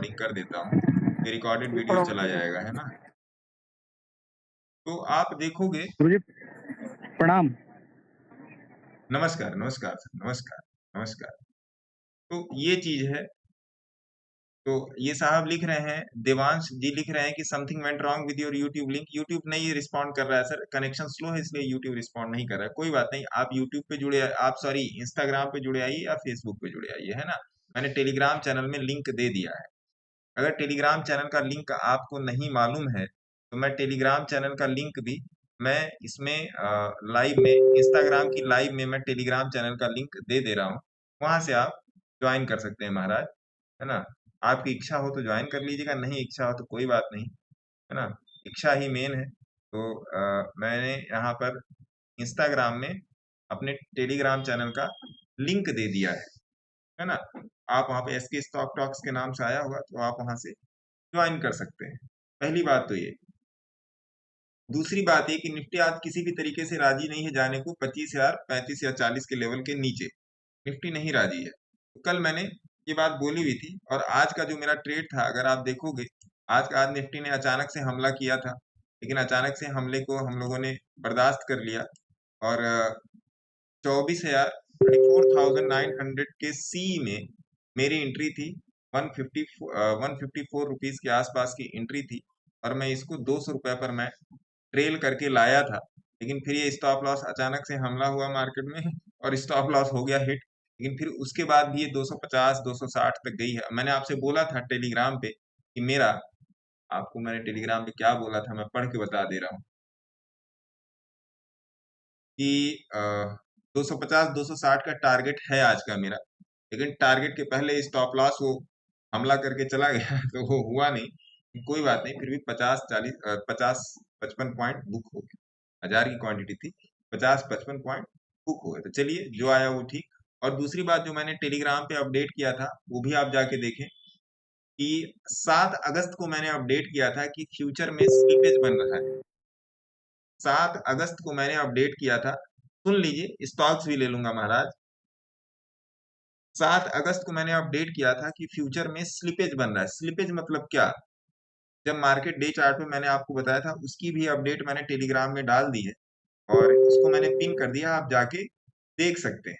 Recording कर देता हूँ, ये रिकॉर्डेड वीडियो चला जाएगा, है ना। तो आप देखोगे। गुरुजी प्रणाम। नमस्कार नमस्कार सर, नमस्कार नमस्कार। तो ये चीज है। तो ये साहब लिख रहे हैं, देवांश जी लिख रहे हैं कि something went wrong with your YouTube link. YouTube नहीं रिस्पॉन्ड कर रहा है सर, कनेक्शन स्लो है इसलिए यूट्यूब रिस्पॉन्ड नहीं कर रहा है। कोई बात नहीं, आप यूट्यूब पे जुड़े, आप सॉरी इंस्टाग्राम पे जुड़े आइए या फेसबुक पे जुड़े आइए, है ना। मैंने टेलीग्राम चैनल में लिंक दे दिया है। अगर टेलीग्राम चैनल का लिंक आपको नहीं मालूम है तो मैं टेलीग्राम चैनल का लिंक भी मैं इसमें लाइव में, इंस्टाग्राम की लाइव में मैं टेलीग्राम चैनल का लिंक दे दे रहा हूँ। वहां से आप ज्वाइन कर सकते हैं महाराज, है ना। आपकी इच्छा हो तो ज्वाइन कर लीजिएगा, नहीं इच्छा हो तो कोई बात नहीं, है ना। इच्छा ही मेन है। तो मैंने यहाँ पर इंस्टाग्राम में अपने टेलीग्राम चैनल का लिंक दे दिया है ना। आप वहाँ पे एसके स्टॉक टॉक्स के नाम से आया होगा, तो आप वहाँ से ज्वाइन कर सकते हैं। पहली बात तो ये। दूसरी बात ये कि निफ्टी आज किसी भी तरीके से राजी नहीं है जाने को 25,000, 35 या 40 के लेवल के नीचे। निफ्टी नहीं राजी है। तो कल मैंने ये बात बोली हुई थी, और आज का जो मेरा ट्रेड था अगर आप देखोगे, आज निफ्टी ने अचानक से हमला किया था, लेकिन अचानक से हमले को हम लोगों ने बर्दाश्त कर लिया, और 24,000, 24,900 के सी में मेरी एंट्री थी। 154 रुपीज के आसपास की एंट्री थी, और मैं इसको 200 रुपए पर मैं ट्रेल करके लाया था। लेकिन फिर ये स्टॉप लॉस अचानक से हमला हुआ मार्केट में और स्टॉप लॉस हो गया हिट। लेकिन फिर उसके बाद भी ये 250 260 तक गई है। मैंने आपसे बोला था टेलीग्राम पे कि मेरा, आपको मैंने टेलीग्राम पे क्या बोला था मैं पढ़ के बता दे रहा हूँ कि 250 260 का टारगेट है आज का मेरा। लेकिन टारगेट के पहले स्टॉप लॉस वो हमला करके चला गया तो वो हुआ नहीं। कोई बात नहीं, फिर भी 50 55 पॉइंट बुक हो गए। 1000 की क्वांटिटी थी, 50 55 पॉइंट बुक हो गए। तो चलिए, जो आया वो ठीक। और दूसरी बात जो मैंने टेलीग्राम पे अपडेट किया था वो भी आप जाके देखें कि 7 अगस्त को मैंने अपडेट किया था कि फ्यूचर में स्लीपेज बन रहा है। 7 अगस्त को मैंने अपडेट किया था। सुन लीजिए, स्टॉक्स भी ले लूंगा महाराज। 7 अगस्त को मैंने अपडेट किया था कि फ्यूचर में स्लिपेज बन रहा है। स्लिपेज मतलब क्या? जब मार्केट डे चार्ट पे मैंने आपको बताया था, उसकी भी अपडेट मैंने टेलीग्राम में डाल दी है, और उसको मैंने पिन कर दिया, आप जाके देख सकते हैं,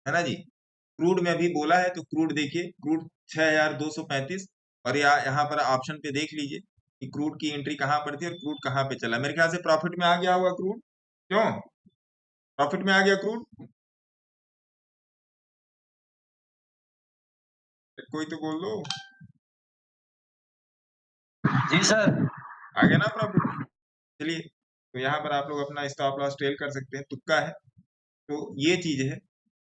है ना जी। क्रूड में अभी बोला है तो क्रूड देखिए, क्रूड 6235, और यहाँ पर ऑप्शन पे देख लीजिए कि क्रूड की एंट्री कहाँ पर थी और क्रूड कहाँ पे चला। मेरे ख्याल से प्रॉफिट में आ गया होगा क्रूड। क्यों प्रॉफिट में आ गया क्रूड? कोई तो बोल दो। जी सर। आ गया ना प्रॉफिट में? चलिए, तो यहाँ पर आप लोग अपना स्टॉप लॉस ट्रेल कर सकते हैं, तुक्का है। तो ये चीज है।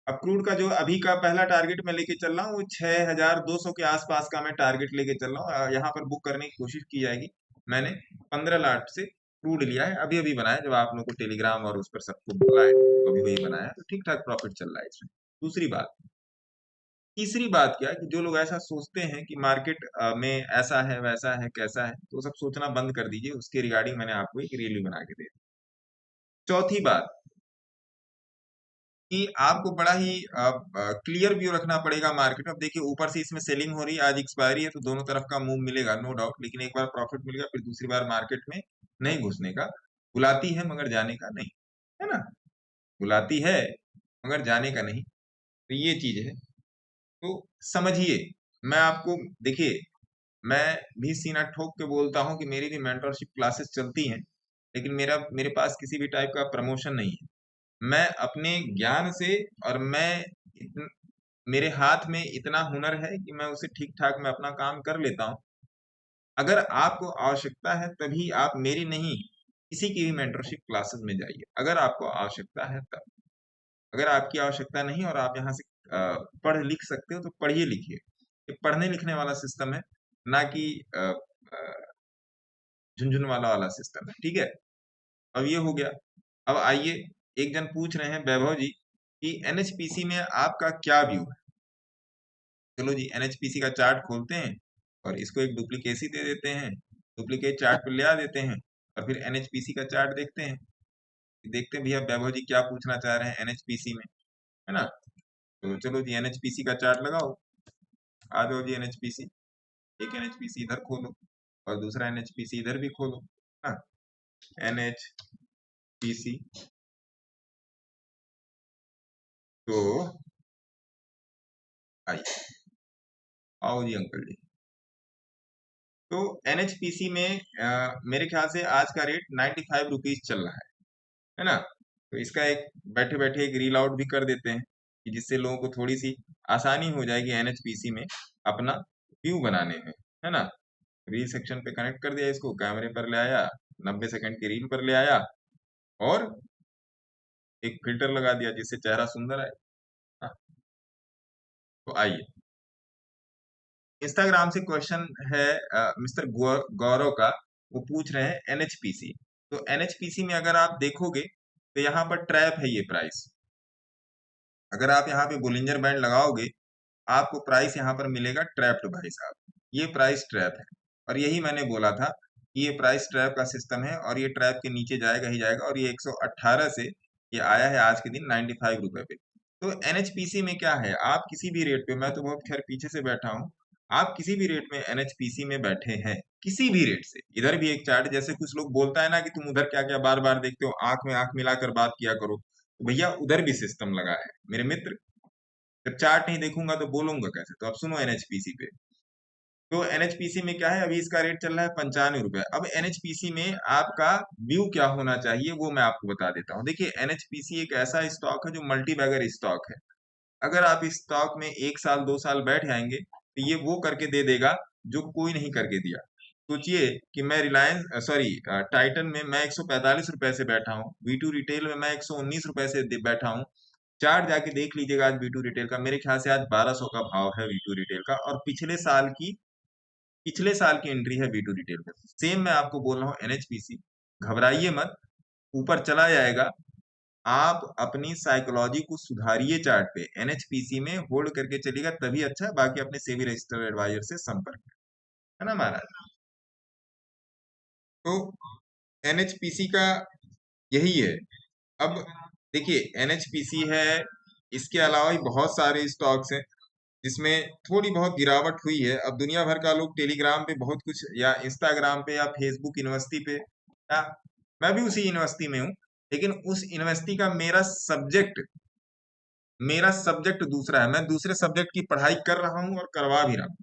अब क्रूड का जो अभी का पहला टारगेट मैं लेके चल रहा हूँ वो 6200 के आसपास का मैं टारगेट लेके चल रहा हूँ। यहाँ पर बुक करने की कोशिश की जाएगी। मैंने 15 लाख से क्रूड लिया है, अभी अभी बनाया, जब आप लोगों को टेलीग्राम और उस पर सबको बोला है तो अभी वही बनाया, तो ठीक ठाक प्रॉफिट चल रहा है इसमें। दूसरी बात। तीसरी बात क्या है कि जो लोग ऐसा सोचते हैं कि मार्केट में ऐसा है वैसा है कैसा है, तो सब सोचना बंद कर दीजिए। उसके रिगार्डिंग मैंने आपको एक रिव्यू बना के दे दी। चौथी बात कि आपको बड़ा ही क्लियर व्यू रखना पड़ेगा मार्केट में। अब देखिए, ऊपर से इसमें सेलिंग हो रही है, आज एक्सपायरी है, तो दोनों तरफ का मूव मिलेगा नो डाउट। लेकिन एक बार प्रॉफिट मिल गया, फिर दूसरी बार मार्केट में नहीं घुसने का। बुलाती है मगर जाने का नहीं, है ना। बुलाती है मगर जाने का नहीं। तो ये चीज है। तो समझिए, मैं आपको, देखिए, मैं भी सीना ठोक के बोलता हूँ कि मेरी भी मेंटरशिप क्लासेस चलती हैं, लेकिन मेरे पास किसी भी टाइप का प्रमोशन नहीं है। मैं अपने ज्ञान से, और मेरे हाथ में इतना हुनर है कि मैं उसे ठीक ठाक मैं अपना काम कर लेता हूँ। अगर आपको आवश्यकता है तभी आप मेरी नहीं, किसी की भी मेंटरशिप क्लासेस में जाइए, अगर आपको आवश्यकता है तब। अगर आपकी आवश्यकता नहीं और आप यहाँ से पढ़ लिख सकते हो तो पढ़िए लिखिए। ये पढ़ने लिखने वाला सिस्टम है, ना कि झुंझुन वाला सिस्टम है, ठीक है। अब ये हो गया। अब आइए, एक जन पूछ रहे हैं वैभव जी कि एनएचपीसी में आपका क्या व्यू है। चलो जी, एनएचपीसी का चार्ट खोलते हैं और इसको एक डुप्लीकेसी दे देते हैं, डुप्लीकेट चार्ट पे ले आ देते हैं, और फिर एनएचपीसी का चार्ट देखते हैं। देखते हैं भैया वैभव जी क्या पूछना चाह रहे हैं एनएचपीसी में, है ना। तो चलो जी, एनएचपीसी का चार्ट लगाओ। आ जाओ जी एनएचपीसी, एक एनएचपीसी इधर खोलो और दूसरा एनएचपीसी इधर भी खोलो, हाँ एनएचपीसी। तो आइए, आओ जी अंकल जी। तो एनएचपीसी में मेरे ख्याल से आज का रेट 95 रुपीज चल रहा है ना। तो इसका एक बैठे बैठे एक रील आउट भी कर देते हैं कि जिससे लोगों को थोड़ी सी आसानी हो जाएगी एनएचपीसी में अपना व्यू बनाने में, है ना। रील सेक्शन पे कनेक्ट कर दिया, इसको कैमरे पर ले आया, 90 सेकंड की रील पर ले आया और एक फिल्टर लगा दिया जिससे चेहरा सुंदर आए। हाँ, तो आइए, इंस्टाग्राम से क्वेश्चन है मिस्टर गौरव का। वो पूछ रहे हैं एनएचपीसी। तो एनएचपीसी में अगर आप देखोगे तो यहाँ पर ट्रैप है ये प्राइस। अगर आप यहाँ पे बोलिंजर बैंड लगाओगे आपको प्राइस यहाँ पर मिलेगा ट्रैप्ड भाई साहब। ये प्राइस ट्रैप है और यही मैंने बोला था कि ये प्राइस ट्रैप का सिस्टम है और ये ट्रैप के नीचे जाएगा ही जाएगा। और ये 118 से ये आया है आज के दिन 95 रुपए पे। तो एनएचपीसी में क्या है, आप किसी भी रेट पे, मैं तो बहुत खैर पीछे से बैठा हूँ, आप किसी भी रेट में एनएचपीसी में बैठे हैं, किसी भी रेट से, इधर भी एक चार्ट, जैसे कुछ लोग बोलता है ना कि तुम उधर क्या क्या बार बार देखते हो, आंख में आंख मिलाकर बात किया करो, तो भैया उधर भी सिस्टम लगा है मेरे मित्र। जब चार्ट नहीं देखूंगा तो बोलूंगा कैसे। तो अब सुनो एनएचपीसी पे। तो एनएचपीसी में क्या है, अभी इसका रेट चल रहा है 95 रुपए। अब एनएचपीसी में आपका व्यू क्या होना चाहिए वो मैं आपको बता देता हूँ। देखिए एनएचपीसी एक ऐसा स्टॉक है जो मल्टी बैगर स्टॉक है। अगर आप इस स्टॉक में 1 साल 2 साल बैठ जाएंगे तो ये वो करके दे देगा जो कोई नहीं करके दिया। सोचिए कि मैं रिलायंस सॉरी टाइटन में मैं 145 रुपए से बैठा हूँ, वी2 रिटेल में मैं 119 रुपए से बैठा हूँ। चार्ट जाके देख लीजिएगा आज वी2 रिटेल का, मेरे ख्याल से आज 1200 का भाव है वी2 रिटेल का, और पिछले साल की एंट्री है वी2 रिटेल का। सेम मैं आपको बोल रहा हूँ एनएचपीसी, घबराइए मत, ऊपर चला जाएगा। आप अपनी साइकोलॉजी को सुधारिए, चार्ट पे एनएचपीसी में होल्ड करके चलिएगा तभी अच्छा है, बाकी अपने सेबी रजिस्टर्ड एडवाइजर से संपर्क करें, है ना महाराज। तो एनएचपीसी का यही है। अब देखिए एनएचपीसी है, इसके अलावा भी बहुत सारे स्टॉक्स हैं जिसमें थोड़ी बहुत गिरावट हुई है। अब दुनिया भर का लोग टेलीग्राम पे बहुत कुछ, या इंस्टाग्राम पे, या फेसबुक यूनिवर्सिटी पे, या मैं भी उसी यूनिवर्सिटी में हूँ, लेकिन उस यूनिवर्सिटी का मेरा सब्जेक्ट दूसरा है। मैं दूसरे सब्जेक्ट की पढ़ाई कर रहा हूँ और करवा भी रहा हूँ।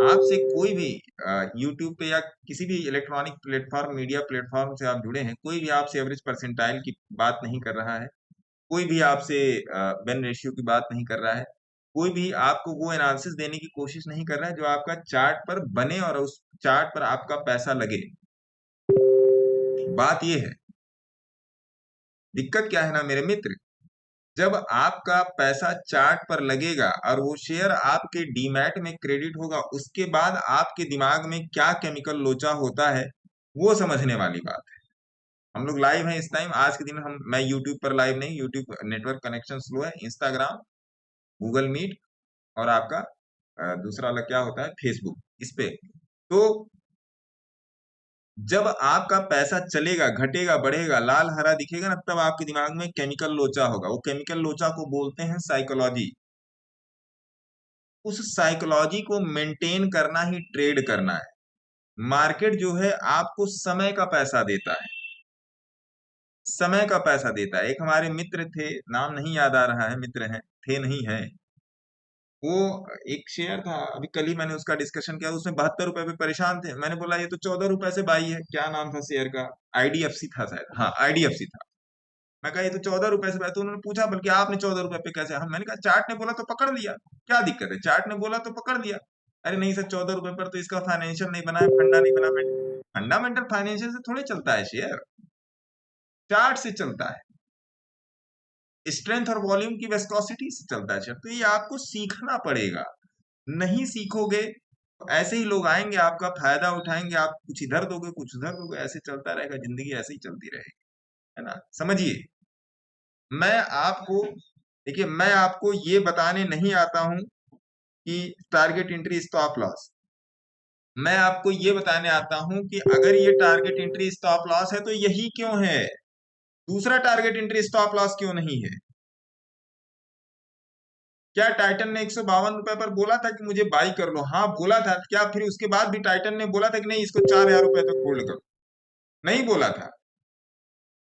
आपसे कोई भी यूट्यूब पे या किसी भी इलेक्ट्रॉनिक प्लेटफॉर्म, मीडिया प्लेटफॉर्म से आप जुड़े हैं, कोई भी आपसे एवरेज परसेंटाइल की बात नहीं कर रहा है, कोई भी आपसे बेन रेशियो की बात नहीं कर रहा है, कोई भी आपको वो एनालिसिस देने की कोशिश नहीं कर रहा है जो आपका चार्ट पर बने और उस चार्ट पर आपका पैसा लगे। बात ये है, दिक्कत क्या है ना मेरे मित्र, जब आपका पैसा चार्ट पर लगेगा और वो शेयर आपके डीमैट में क्रेडिट होगा, उसके बाद आपके दिमाग में क्या केमिकल लोचा होता है वो समझने वाली बात है। हम लोग लाइव हैं इस टाइम, आज के दिन मैं यूट्यूब पर लाइव नहीं, यूट्यूब नेटवर्क कनेक्शन स्लो है, इंस्टाग्राम, गूगल मीट और आपका दूसरा वाला क्या होता है, फेसबुक, इस पे। तो जब आपका पैसा चलेगा, घटेगा, बढ़ेगा, लाल हरा दिखेगा ना, तब आपके दिमाग में केमिकल लोचा होगा। वो केमिकल लोचा को बोलते हैं साइकोलॉजी। उस साइकोलॉजी को मेंटेन करना ही ट्रेड करना है। मार्केट जो है आपको समय का पैसा देता है, समय का पैसा देता है। एक हमारे मित्र थे, नाम नहीं याद आ रहा है, मित्र हैं, थे नहीं है, वो एक शेयर था, अभी कल ही मैंने उसका डिस्कशन किया, उसमें 72 रुपए पे परेशान थे। मैंने बोला ये तो 14 रुपए से बाई है, क्या नाम था शेयर का, आईडीएफसी था शायद, हाँ आईडीएफसी था। मैं कहा ये तो 14 रुपए से बाई। तो उन्होंने पूछा बल्कि आपने 14 रुपए पे कैसे, हम, मैंने कहा चार्ट ने बोला तो पकड़ लिया, क्या दिक्कत है, चार्ट ने बोला तो पकड़ लिया। अरे नहीं सर, 14 रुपए पर तो इसका फाइनेंशियल नहीं बना है, फंडा नहीं बना। फंडामेंटल फाइनेंशियल से थोड़े चलता है शेयर, चार्ट से चलता है, स्ट्रेंथ और वॉल्यूम की वेस्कोसिटी से चलता है शेयर। तो ये आपको सीखना पड़ेगा, नहीं सीखोगे तो ऐसे ही लोग आएंगे, आपका फायदा उठाएंगे, आप कुछ इधर दोगे कुछ उधर दोगे, ऐसे चलता रहेगा, जिंदगी ऐसे ही चलती रहेगी, है ना। समझिए, मैं आपको, देखिए मैं आपको ये बताने नहीं आता हूं कि टारगेट एंट्री स्टॉप लॉस, मैं आपको ये बताने आता हूं कि अगर ये टारगेट एंट्री स्टॉप लॉस है तो यही क्यों है, दूसरा टारगेट एंट्री स्टॉप लॉस क्यों नहीं है। क्या टाइटन ने 152 रुपए पर बोला था कि मुझे बाई कर लो? हाँ बोला था। क्या फिर उसके बाद भी टाइटन ने बोला था कि नहीं इसको 4000 रुपए तक होल्ड करो? नहीं बोला था।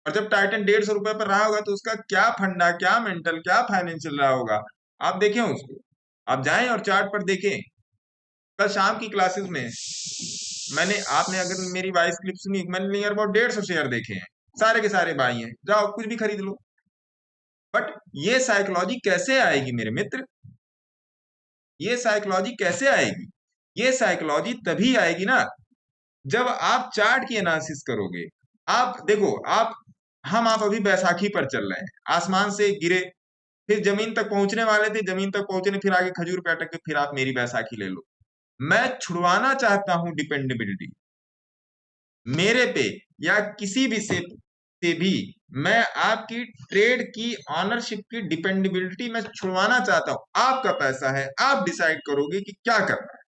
और जब टाइटन 150 रुपए पर रहा होगा तो उसका क्या फंडा, क्या मेंटल, क्या फाइनेंशियल रहा होगा, आप देखें उसको। आप जाएं और चार्ट पर देखें। कल शाम की क्लासेस में मैंने, आपने अगर मेरी वॉइस क्लिप सुनी, मैंने नियर अबाउट 150 शेयर देखे हैं, सारे के सारे बाई हैं, जाओ कुछ भी खरीद लो। बट ये साइकोलॉजी कैसे आएगी मेरे मित्र? ये साइकोलॉजी कैसे आएगी? ये साइकोलॉजी तभी आएगी ना जब आप चार्ट की एनालिसिस करोगे। आप देखो, आप अभी बैसाखी पर चल रहे हैं, आसमान से गिरे, फिर जमीन तक पहुंचने वाले थे, जमीन तक पहुंचे, फिर आगे खजूर पे अटक के फिर आप मेरी बैसाखी ले लो। मैं छुड़वाना चाहता हूं डिपेंडेबिलिटी मेरे पे या किसी भी से भी। मैं आपकी ट्रेड की ऑनरशिप की डिपेंडेबिलिटी मैं छुड़वाना चाहता हूं। आपका पैसा है, आप डिसाइड करोगे कि क्या करना है।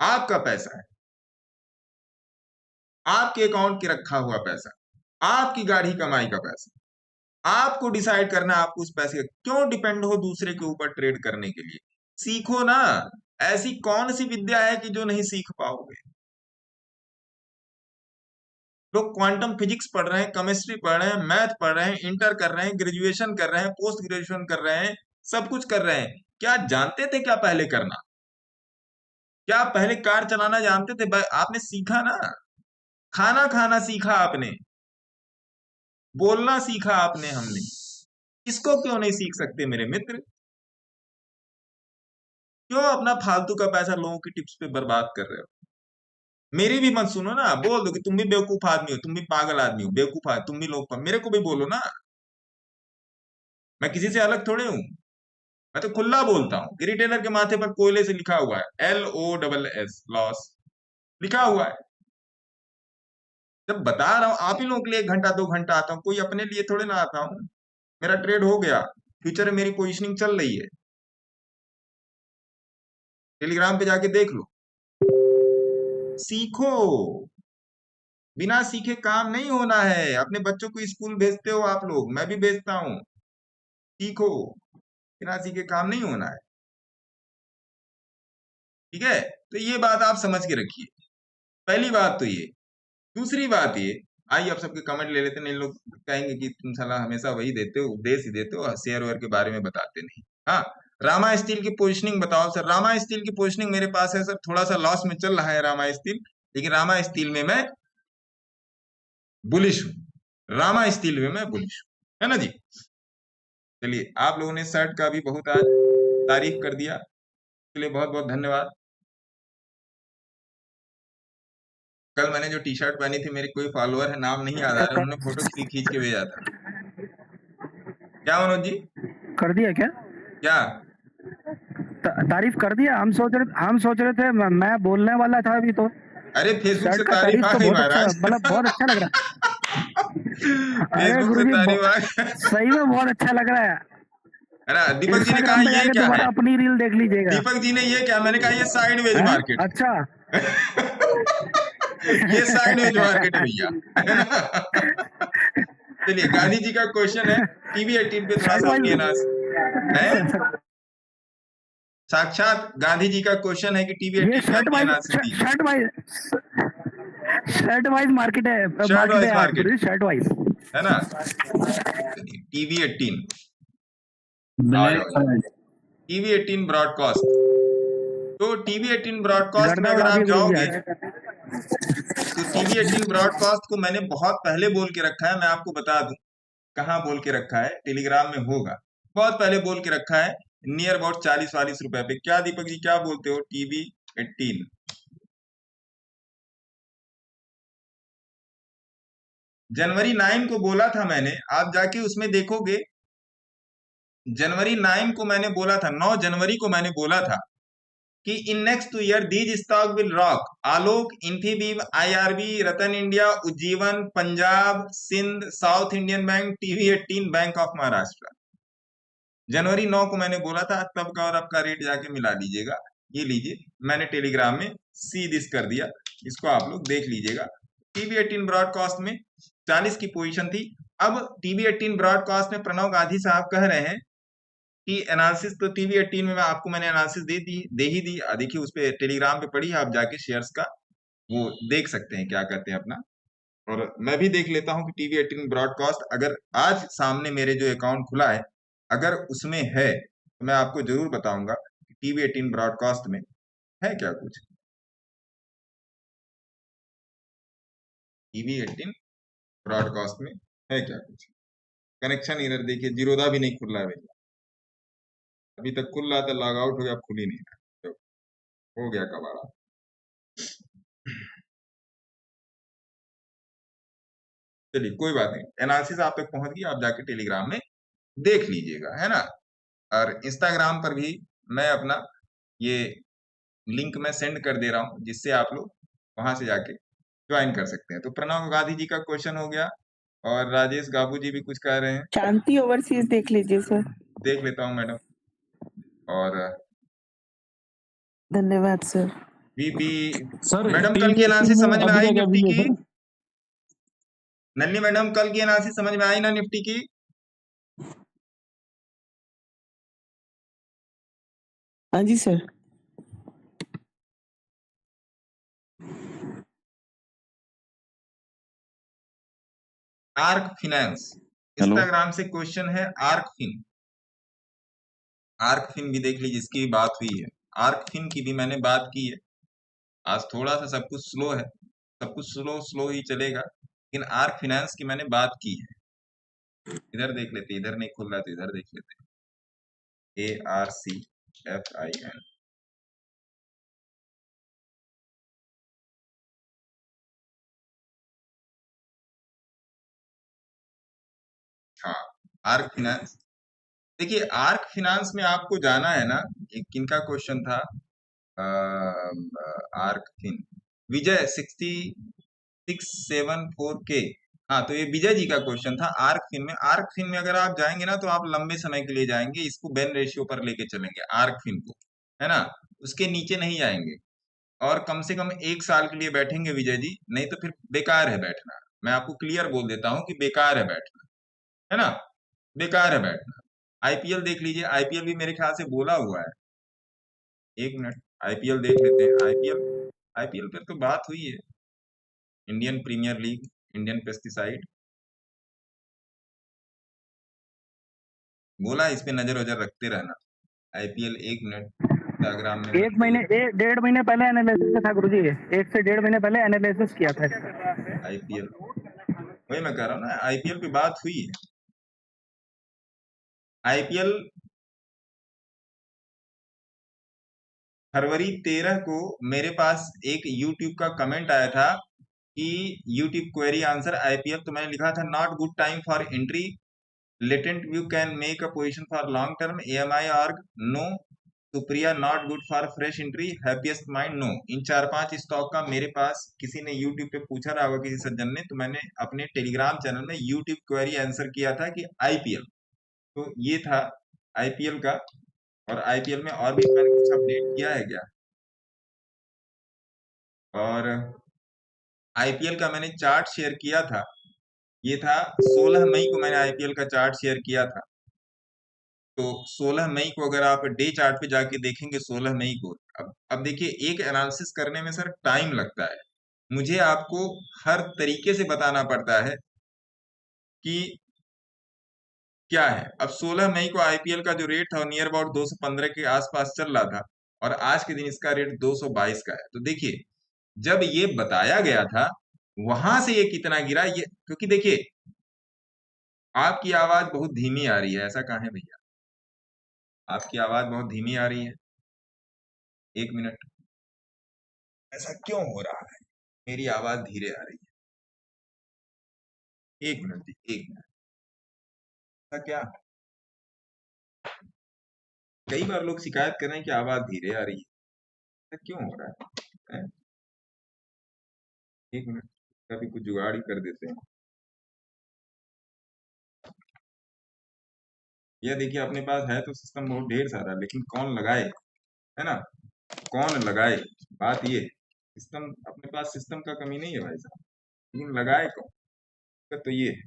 आपका पैसा है, आपके अकाउंट के रखा हुआ पैसा, आपकी गाढ़ी कमाई का पैसा, आपको डिसाइड करना है आपको उस पैसे का। क्यों डिपेंड हो दूसरे के ऊपर ट्रेड करने के लिए? सीखो ना। ऐसी कौन सी विद्या है कि जो नहीं सीख पाओगे? लोग क्वांटम फिजिक्स पढ़ रहे हैं, केमिस्ट्री पढ़ रहे हैं, मैथ पढ़ रहे हैं, इंटर कर रहे हैं, ग्रेजुएशन कर रहे हैं, पोस्ट ग्रेजुएशन कर रहे हैं, सब कुछ कर रहे हैं। क्या जानते थे क्या पहले करना? क्या आप पहले कार चलाना जानते थे? आपने सीखा ना। खाना खाना सीखा आपने, बोलना सीखा आपने, हमने। इसको क्यों नहीं सीख सकते मेरे मित्र? क्यों अपना फालतू का पैसा लोगों की टिप्स पे बर्बाद कर रहे हो? मेरी भी मत सुनो ना, बोल दो कि तुम भी बेवकूफ आदमी हो, तुम भी पागल आदमी हो, बेवकूफ आदमी तुम भी लोग, मेरे को भी बोलो ना। मैं किसी से अलग थोड़े हूं। मैं तो खुला बोलता हूँ कि रिटेलर के माथे पर कोयले से लिखा हुआ है LOSS, लॉस लिखा हुआ है। जब बता रहा हूँ आप ही लोगों के लिए 1 घंटा 2 घंटा आता हूँ, कोई अपने लिए थोड़े ना आता हूँ। मेरा ट्रेड हो गया, फ्यूचर में मेरी पोजीशनिंग चल रही है, टेलीग्राम पे जाके देख लो। सीखो। बिना सीखे काम नहीं होना है। अपने बच्चों को स्कूल भेजते हो आप लोग, मैं भी भेजता हूँ। सीखो। बिना सीखे काम नहीं होना है। ठीक है, तो ये बात आप समझ के रखिए। पहली बात तो ये। दूसरी बात ये, आइए आप सबके कमेंट ले लेते हैं। इन लोग कहेंगे कि तुम साला हमेशा वही देते हो, उपदेश ही देते हो, शेयर वेयर के बारे में बताते नहीं। हाँ, रामा स्टील की पोजीशनिंग बताओ सर। रामा स्टील की पोजीशनिंग मेरे पास है सर, थोड़ा सा लॉस में चल रहा है रामा स्टील, लेकिन रामा स्टील में मैं बुलिश हूँ। रामा स्टील में मैं बुलिश हूँ, है ना जी। चलिए, आप लोगों ने शर्ट का भी बहुत आज तारीफ कर दिया, इसके लिए बहुत बहुत धन्यवाद। कल मैंने जो टी शर्ट पहनी थी, मेरे कोई फॉलोअर है, नाम नहीं याद आ रहा, उन्होंने फोटो खींच के भेजा था। क्या मनोज जी? कर दिया क्या? क्या तारीफ कर दिया? हम सोच रहे थे मैं बोलने वाला था अभी तो। अरे फेसबुक से शर्ट का तारीफ तारीफ आ तो गई बहुत अच्छा, महाराज। मतलब बहुत अच्छा लग रहा है। अरे फेसबुक से गुरुजी तारीफ आ गई। सही में बहुत अच्छा लग रहा है। है ना? दीपक जी ने कहा इंस्टाग्राम पे ये जाके क्या है? दोबारा अपनी रील देख लीजिएगा। दीपक जी ने ये क्या, मैंने कहा ये साइडवेज हैं? मार्केट अच्छा। है। ये साइडवेज मार्केट है भैया, है ना? चलिए, गांधी जी का क्वेश्चन है, टीवी 18 पे थोड़ा शर्ट सा अपनी वाइज अनाज है। साक्षात गांधी जी का क्वेश्चन है कि टीवी ये 18 पे अपनी एनालिसिस दीजिए। शर्ट वाइज मार्केट है, शर्ट मार्केट वाइज है आज मार्केट, गुरुजी, शर्ट वाइज। है ना? टीवी 18 आ जाओ। TV 18 broadcast. तो टीवी 18 ब्रॉडकास्ट में गर्दा अगर उड़ा आप दिया गुरुजी जाओगे, आज। तो टीवी 18 ब्रॉडकास्ट को मैंने बहुत पहले बोल के रखा है। मैं आपको बता दूं कहाँ बोल के रखा है, टेलीग्राम में होगा। बहुत पहले बोल के रखा है, नियर अबाउट 40-40 रुपए पे। क्या दीपक जी क्या बोलते हो? टीवी 18 जनवरी 9 को बोला था मैंने, आप जाके उसमें देखोगे। जनवरी 9 को मैंने बोला था, 9 जनवरी को मैंने बोला था कि in next 2 year these stock will rock. Alok, Infibeam, IRB, Ratan India, Ujjivan, Punjab, Sind, South Indian bank, TV 18, bank of Maharashtra. जनवरी 9 को मैंने बोला था, तब का और अब का रेट जाके मिला लीजिएगा। ये लीजिए, मैंने टेलीग्राम में सी दिस कर दिया, इसको आप लोग देख लीजिएगा। टीवी 18 ब्रॉडकास्ट में 40 की पोजीशन थी। अब टीवी 18 ब्रॉडकास्ट में प्रणव गांधी साहब कह रहे हैं कि एनालिसिस तो टीवी 18 में मैंने एनालिसिस दे ही दी। देखिए उस पे टेलीग्राम पे पढ़िए आप जाके शेयर्स का, वो देख सकते हैं क्या कहते हैं अपना। और मैं भी देख लेता हूँ कि टीवी 18 ब्रॉडकास्ट अगर आज सामने मेरे जो अकाउंट खुला है अगर उसमें है तो मैं आपको जरूर बताऊंगा कि टीवी 18 ब्रॉडकास्ट में है क्या कुछ। टीवी 18 ब्रॉडकास्ट में है क्या कुछ। कनेक्शन इधर देखिए जीरोदा भी नहीं खुल रहा है भैया, अभी तक खुल रहा था लॉग आउट हो गया, खुल ही नहीं रहा, तो हो गया कबाड़ा। चलिए कोई बात नहीं, एनालिसिस आप तक पहुंच गई, आप जाके टेलीग्राम में देख लीजिएगा, है ना। और इंस्टाग्राम पर भी मैं अपना ये लिंक मैं सेंड कर दे रहा हूँ जिससे आप लोग वहां से जाके ज्वाइन कर सकते हैं। तो प्रणव गांधी जी का क्वेश्चन हो गया और राजेश गाबू जी भी कुछ कह रहे हैं, शांति ओवरसीज देख लीजिए सर। देख लेता हूँ मैडम। और धन्यवाद सर। बीबी सर मैडम कल टीवी की 18 एनालिसिस में समझ में अभी आई तक निफ्टी अभी है की? सर। नन्नी मैडम कल की एनालिसिस समझ में आई ना निफ्टी की? हाँ जी sir. Arc finance, hello Instagram से क्वेश्चन है आर्क फिन। आर्क फिन भी देख लीजिए, इसकी भी बात हुई है, आर्क फिन की भी मैंने बात की है। आज थोड़ा सा सब कुछ स्लो है, सब कुछ स्लो स्लो ही चलेगा, लेकिन आर्क फाइनेंस की मैंने बात की है। इधर देख लेते, इधर नहीं खुल रहा तो इधर देख लेते। ARCFIN, हाँ आर्क फाइनेंस। देखिए आर्क फाइनेंस में आपको जाना है ना, एक किनका क्वेश्चन था, आर्क फिन, विजय 6674K। हाँ तो ये विजय जी का क्वेश्चन था आर्क फिन में। आर्क फिन में अगर आप जाएंगे ना तो आप लंबे समय के लिए जाएंगे, इसको बेन रेशियो पर लेके चलेंगे आर्क फिन को, है ना, उसके नीचे नहीं जाएंगे। और कम से कम 1 साल के लिए बैठेंगे विजय जी, नहीं तो फिर बेकार है बैठना। मैं आपको क्लियर बोल देता हूँ कि बेकार है बैठना, है ना, बेकार है बैठना। आईपीएल देख लीजिए, आईपीएल भी मेरे ख्याल से बोला हुआ है। एक मिनट आईपीएल देख लेते हैं। आईपीएल, आईपीएल पर तो बात हुई है, Indian Premier League, Indian pesticide, बोला इस पे नजर वजर रखते रहना। आईपीएल, एक मिनट इंस्टाग्राम में मैं खोल लेता 1 महीने पहले एनालिसिस था गुरुजी, 1 से 1.5 महीने पहले एनालिसिस किया था। हूँ आईपीएल, वही मैं कह रहा हूँ ना, आईपीएल पे बात हुई है। आईपीएल फरवरी 13 को मेरे पास एक यूट्यूब का कमेंट आया था कि यूट्यूब क्वेरी आंसर आईपीएल, तो मैंने लिखा था not good time for entry, latent view can make a position for long term, एएमआई आर्ग नो, Supriya not good for fresh entry, happiest mind no. इन 4-5 स्टॉक का मेरे पास किसी ने यूट्यूब पे पूछा रहा होगा किसी सज्जन ने, तो मैंने अपने टेलीग्राम चैनल में यूट्यूब क्वेरी आंसर किया था कि आईपीएल। तो ये था आईपीएल का। और आईपीएल में और भी मैंने कुछ अपडेट किया है क्या? और आईपीएल का मैंने चार्ट शेयर किया था, ये था 16 मई को मैंने आईपीएल का चार्ट शेयर किया था। तो 16 मई को अगर आप डे चार्ट पे जाके देखेंगे 16 मई को, अब देखिए एक एनालिसिस करने में सर टाइम लगता है, मुझे आपको हर तरीके से बताना पड़ता है कि क्या है। अब 16 मई को आईपीएल का जो रेट था वो नियर अबाउट 215 के आसपास चल रहा था, और आज के दिन इसका रेट 222 का है। तो देखिए जब ये बताया गया था वहां से ये कितना गिरा, ये क्योंकि देखिए आपकी आवाज बहुत धीमी आ रही है, ऐसा कहाँ है भैया, आपकी आवाज बहुत धीमी आ रही है। एक मिनट, ऐसा क्यों हो रहा है, मेरी आवाज धीरे आ रही है, एक मिनट जी, एक मिनट। ऐसा क्या, कई बार लोग शिकायत कर रहे हैं कि आवाज धीरे आ रही है, ऐसा क्यों हो रहा है? एक मिनट, कभी कुछ जुगाड़ ही कर देते हैं। यह देखिए अपने पास है तो सिस्टम बहुत ढेर सारा, लेकिन कौन लगाए, है ना, कौन लगाए, बात ये, सिस्टम अपने पास, सिस्टम का कमी नहीं है भाई साहब, लेकिन लगाए कौन, तो ये है।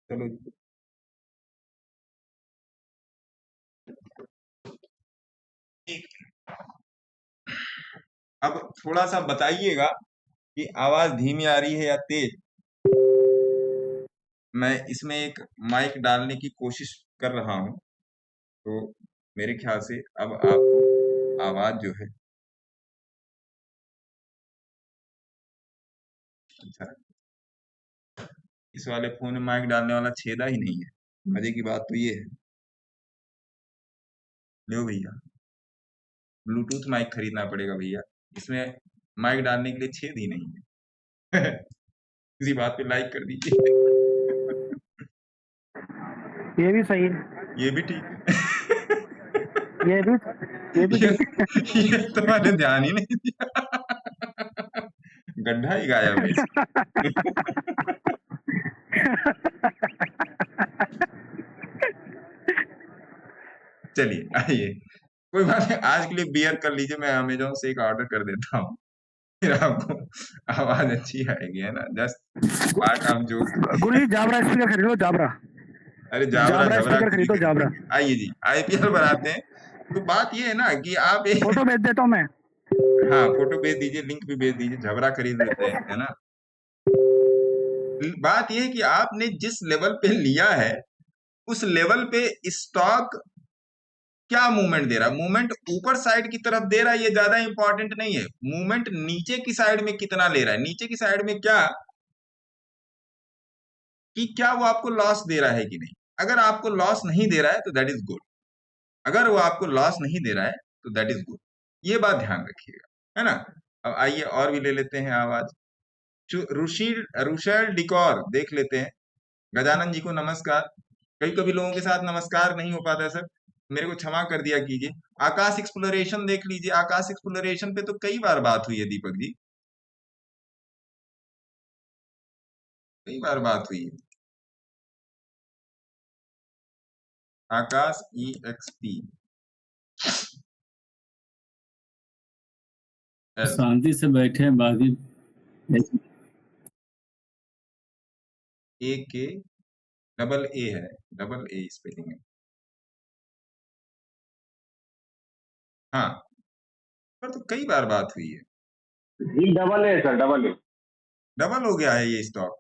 चलो अब थोड़ा सा बताइएगा कि आवाज धीमी आ रही है या तेज। मैं इसमें एक माइक डालने की कोशिश कर रहा हूं, तो मेरे ख्याल से अब आपको आवाज जो है अच्छा, इस वाले फोन में माइक डालने वाला छेदा ही नहीं है। मजे की बात तो ये है। लो भैया, ब्लूटूथ माइक खरीदना पड़ेगा भैया, इसमें माइक डालने के लिए छेद ही नहीं है। इसी बात पे लाइक कर दीजिए। ये भी सही है, ये भी ठीक है। ये भी ये, ठीक है। ये तो मैंने ध्यान ही नहीं दिया। गड्ढा ही गायब है इसका। चलिए आइए, कोई बात नहीं, आज के लिए बियर कर लीजिए, मैं अमेजोन से एक ऑर्डर कर देता हूँ, फिर आपको आवाज अच्छी आएगी, है ना। Just part of joke. Guruji जाबरा speaker खरीद लो, जाबरा अरे जाबरा जाबरा झबरा स्पीकर कुछ भी खरीदो, जाबरा। खरीदिए। आइए जी, आईपीएल पर आते हैं। तो बात ये है ना कि आप एक फोटो भेज देता हूँ मैं। हाँ, फोटो भेज दीजिए, लिंक भी भेज दीजिए, झबरा खरीद लेते हैं, है ना। बात ये है कि आपने जिस लेवल पे लिया है, उस लेवल पे स्टॉक क्या मूवमेंट दे रहा है। मूवमेंट ऊपर साइड की तरफ दे रहा है, ये ज्यादा इंपॉर्टेंट नहीं है। मूवमेंट नीचे की साइड में कितना ले रहा है, नीचे की साइड में क्या, कि क्या वो आपको लॉस दे रहा है कि नहीं। अगर आपको लॉस नहीं दे रहा है तो दैट इज गुड, अगर वो आपको लॉस नहीं दे रहा है तो दैट इज गुड। ये बात ध्यान रखिएगा, है ना। अब आइए और भी ले लेते हैं आवाज। रुशल डिकॉर देख लेते हैं। गजानन जी को नमस्कार। कभी कभी लोगों के साथ नमस्कार नहीं हो पाता है सर, मेरे को क्षमा कर दिया कीजिए। आकाश एक्सप्लोरेशन देख लीजिए, आकाश एक्सप्लोरेशन पे तो कई बार बात हुई है दीपक जी, कई बार बात हुई है। आकाश EXP शांति से बैठे हैं, बाकी AA है, डबल ए स्पेलिंग है। हाँ, पर तो कई बार बात हुई है। Double A sir, double A. Double हो गया है ये स्टॉक,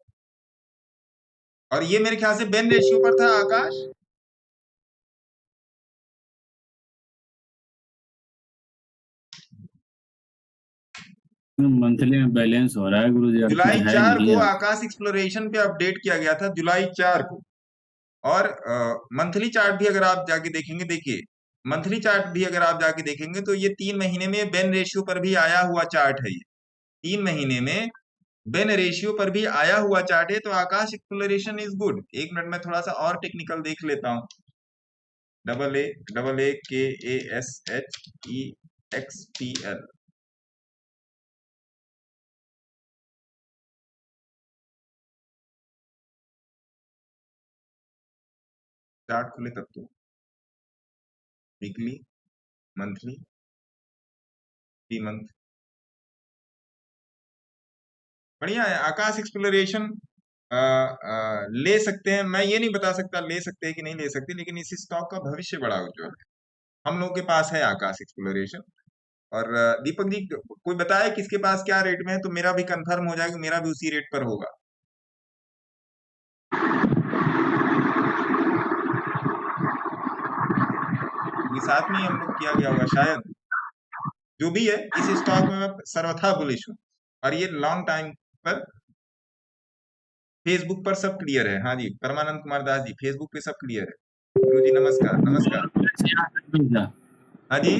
और ये मेरे ख्याल से बेन रेशियो पर था आकाश। मंथली में बैलेंस हो रहा है गुरुजी, जुलाई है 4 नहीं को है। आकाश एक्सप्लोरेशन पे अपडेट किया गया था, जुलाई 4 को। और मंथली चार्ट भी अगर आप जाके देखेंगे, देखिए मंथली चार्ट भी अगर आप जाके देखेंगे तो ये 3 महीने में बेन रेशियो पर भी आया हुआ चार्ट है। ये 3 महीने में बेन रेशियो पर भी आया हुआ चार्ट है। तो आकाश एक्सप्लोरेशन इज गुड। एक मिनट में थोड़ा सा और टेक्निकल देख लेता हूँ। AAKASHEXPL चार्ट खुले तब तो, वीकली, मंथली, 3 मंथ, बढ़िया है। आकाश एक्सप्लोरेशन ले सकते हैं, मैं ये नहीं बता सकता ले सकते हैं कि नहीं ले सकते, लेकिन इस स्टॉक का भविष्य बड़ा उज्जवल है। हम लोगों के पास है आकाश एक्सप्लोरेशन। और दीपक जी कोई बताए किसके पास क्या रेट में है, तो मेरा भी कंफर्म हो जाएगा, मेरा भी उसी रेट पर होगा। ये साथ में ही हम लोग किया गया होगा शायद। जो भी है, इस स्टॉक में मैं सर्वथा बुलिश हूँ, और ये लॉन्ग टाइम पर फेसबुक पर सब क्लियर है। हाँ जी, परमानंद कुमार दास जी, फेसबुक पे सब क्लियर है। गुरु जी नमस्कार, नमस्कार। हाँ जी,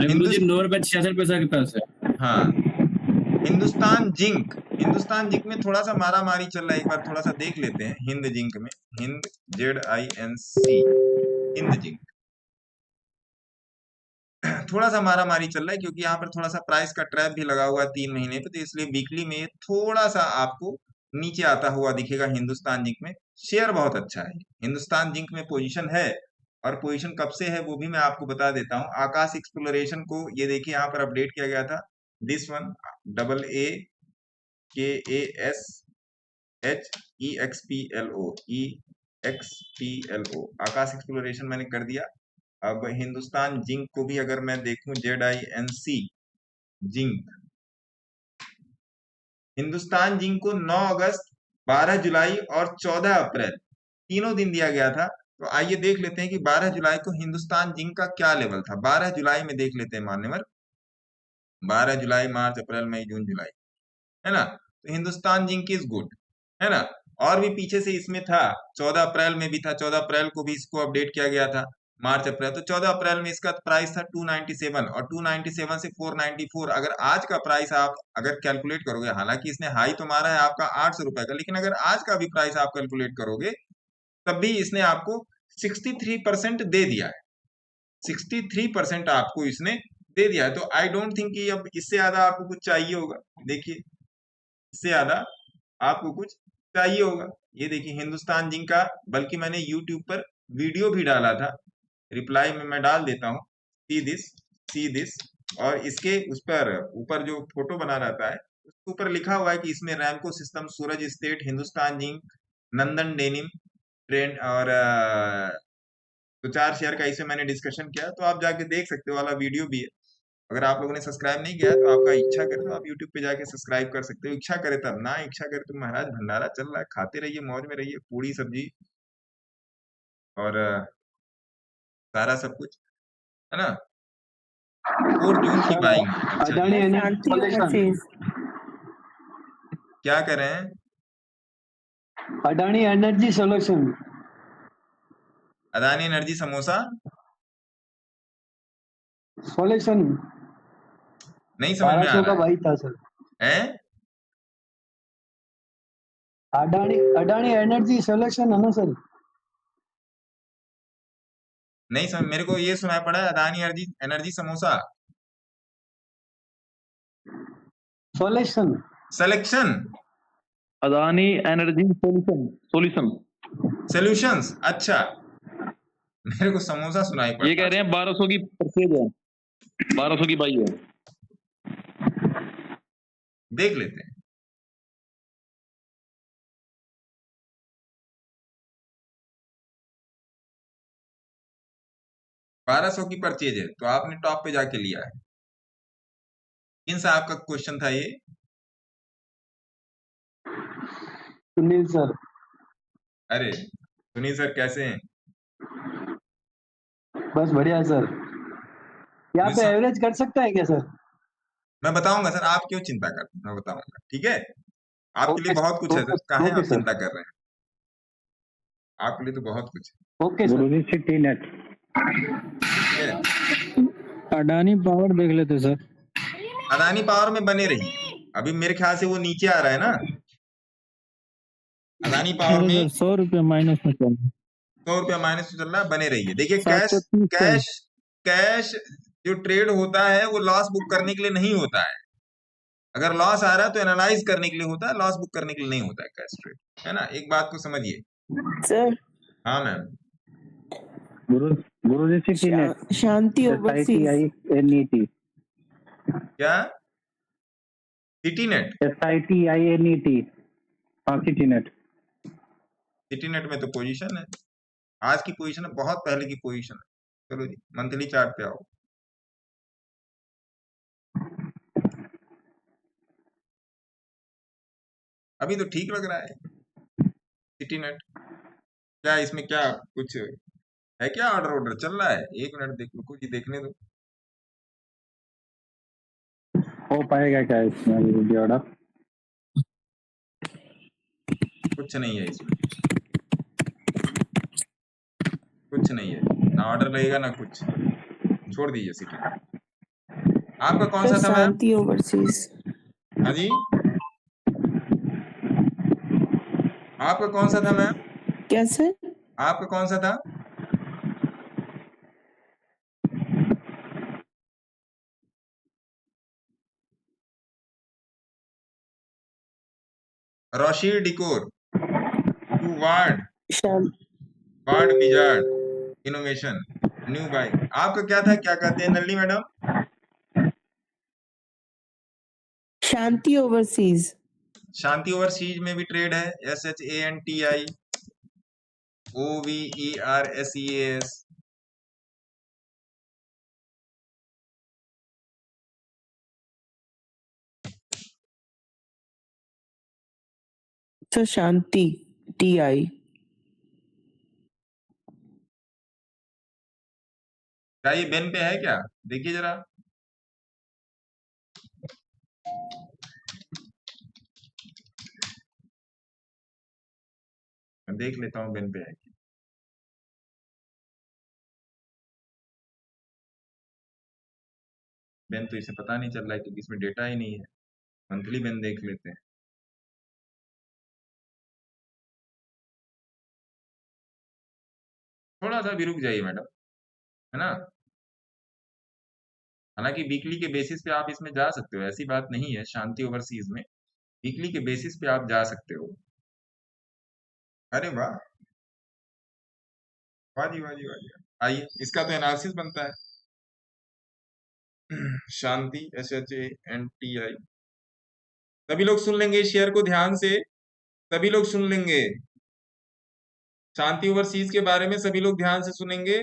गुरुजी 9 रुपए 66 पैसा के पास है। हाँ, हिंदुस्तान जिंक में थोड़ा सा मारा मारी चल रहा है, एक बार थोड़ा सा देख लेते हैं। हिंद जिंक में, हिंद ZINC, हिंद जिंक थोड़ा सा मारा मारी चल रहा है, क्योंकि यहाँ पर थोड़ा सा प्राइस का ट्रैप भी लगा हुआ है 3 महीने पे, तो इसलिए वीकली में थोड़ा सा आपको नीचे आता हुआ दिखेगा हिंदुस्तान जिंक में। शेयर बहुत अच्छा है, हिंदुस्तान जिंक में पोजीशन है, और पोजीशन कब से है वो भी मैं आपको बता देता हूँ। आकाश एक्सप्लोरेशन को ये देखिए, यहाँ पर अपडेट किया गया था, this one, AAKASHEXPLO, Akash exploration मैंने कर दिया। अब हिंदुस्तान जिंक को भी अगर मैं देखूं, ZINC जिंक, हिंदुस्तान जिंक को 9 अगस्त, 12 जुलाई और 14 अप्रैल तीनों दिन दिया गया था। तो आइए देख लेते हैं कि 12 जुलाई को हिंदुस्तान जिंक का क्या लेवल था। 12 जुलाई में देख लेते हैं मान्यवर, 12 जुलाई, मार्च, अप्रैल, मई, जून, जुलाई, है ना। तो हिंदुस्तान जिंक इज गुड, है ना। और भी पीछे से इसमें था, 14 अप्रैल में भी था, 14 अप्रैल को भी इसको अपडेट किया गया था, मार्च अप्रैल। तो 14 अप्रैल में इसका प्राइस था 297 और 297 से 494। अगर आज का प्राइस आप अगर कैलकुलेट करोगे, हालांकि इसने हाई तो मारा है आपका 800 रुपए का, लेकिन अगर आज का भी प्राइस आप कैलकुलेट करोगे तब भी इसने आपको 63% दे दिया है, 63% आपको इसने दे दिया है। तो आई डोंट थिंक कि अब इससे ज्यादा आपको कुछ चाहिए होगा। देखिए, इससे ज्यादा आपको कुछ चाहिए होगा। ये देखिए हिंदुस्तान जिंक का, बल्कि मैंने YouTube पर वीडियो भी डाला था, रिप्लाई में मैं डाल देता हूँ, सी दिस, और इसके उस पर ऊपर जो फोटो बना रहता है उसके ऊपर लिखा हुआ है कि इसमें रैमको सिस्टम, सूरज स्टेट, हिंदुस्तान जिंक, नंदन डेनिम, ट्रेंड, और तो 4 शेयर का इसे मैंने डिस्कशन किया। तो आप जाके देख सकते हो, वाला वीडियो भी है। अगर आप लोगों ने सब्सक्राइब नहीं किया है तो आपका इच्छा करे तो आप YouTube पे जाके सब्सक्राइब कर सकते हो। इच्छा करे तब, ना इच्छा करे तो महाराज भंडारा चल रहा है, खाते रहिए, मौज में रहिए, पूरी सब्जी और सारा सब कुछ, है ना। 4 जून की बाइंग। अच्छा जी, मैं शांति ओवरसीज। क्या कर रहे हैं? Adani energy solution. Adani energy samosa solution नहीं समझ में आ 1200 का रहा भाई था सर। है? अडानी एनर्जी सोल्यूशन है ना सर। नहीं समझ, मेरे को ये सुनाई पड़ा है Adani energy samosa solution. Selection Adani energy solution solutions. अच्छा, मेरे को समोसा सुनाई पड़ा। ये कह रहे हैं 1200 की परचेज है, 1200 की बाई है। देख लेते हैं। बारह सौ की परचेज है तो आपने टॉप पे जाके लिया है। किन सा आपका क्वेश्चन था ये? सुनील सर। अरे सुनील सर कैसे हैं? बस बढ़िया सर। यहाँ पे मुझे एवरेज कर सकता है क्या सर? मैं बताऊंगा सर, आप क्यों चिंता करते हैं, मैं बताऊंगा, ठीक है। आपके लिए ओके बहुत कुछ है सर, काहे ओके आप सर। चिंता कर रहे हैं? आपके लिए तो बहुत कुछ ओके सर। गुरुजी सिटी नेट। है। अडानी पावर देख लेते सर। अदानी पावर में बने रहिए, अभी मेरे ख्याल से वो नीचे आ रहा है ना। अदानी पावर में 100 रुपये माइनस में चल रहा है। 100 रुपया माइनस चल रहा है, बने रहिए। देखिए 730 कैश कैश जो ट्रेड होता है वो लॉस बुक करने के लिए नहीं होता है। अगर लॉस आ रहा है तो एनालाइज करने के लिए होता है, लॉस बुक करने के लिए नहीं होता है कैश ट्रेड, है ना। एक बात को समझिए। सर हाँ मैम। गुरुजी सिटी नेट। शांति ओवरसीज। SITINET क्या? City net? SITINET। हाँ सिटी नेट। सिटी नेट में तो पोजीशन है, आज की पोजीशन है, बहुत पहले की पोजीशन है। चलो जी मंथली चार्ट पे आओ। अभी तो ठीक लग रहा है सिटी नेट। क्या इसमें क्या कुछ है क्या? ऑर्डर चल रहा है? एक मिनट देख लो, कुछ देखने दो। हो पाएगा क्या इसमें गुरुजी ऑर्डर? कुछ नहीं है इसमें, कुछ नहीं है, ना ऑर्डर लगेगा ना कुछ, छोड़ दीजिए सिटी नेट। आपका कौन सा था मैम? शांति ओवरसीज। हाँ जी, आपका कौन सा था मैम? क्या सर? आपका कौन सा था? रोशीर डिकोर, वार्ड शां- ward wizard innovation, new by. आपका क्या था, क्या कहते हैं नल्ली मैडम? शांति ओवरसीज। शांति ओवरसीज में भी ट्रेड है, SHANTI OVERSEAS, Sir, Shanti, TI. क्या ये बेन पे है क्या? देखिए जरा। मैं देख लेता हूँ बेन पे है क्या। बेन तो इसे पता नहीं चल रहा है क्योंकि इसमें डेटा ही नहीं है। मंथली बेन देख लेते हैं। थोड़ा सा भी रुक जाइए मैडम, है ना। हालांकि वीकली के बेसिस पे आप इसमें जा सकते हो, ऐसी बात नहीं है। शांति ओवरसीज में वीकली के बेसिस पे आप जा सकते हो। अरे वाह, वाह जी वाह जी वाह जी। आइए, इसका तो एनालिसिस बनता है। शांति, SHANTI। सभी लोग सुन लेंगे इस शेयर को ध्यान से, सभी लोग सुन लेंगे। शांति ओवरसीज के बारे में सभी लोग ध्यान से सुनेंगे।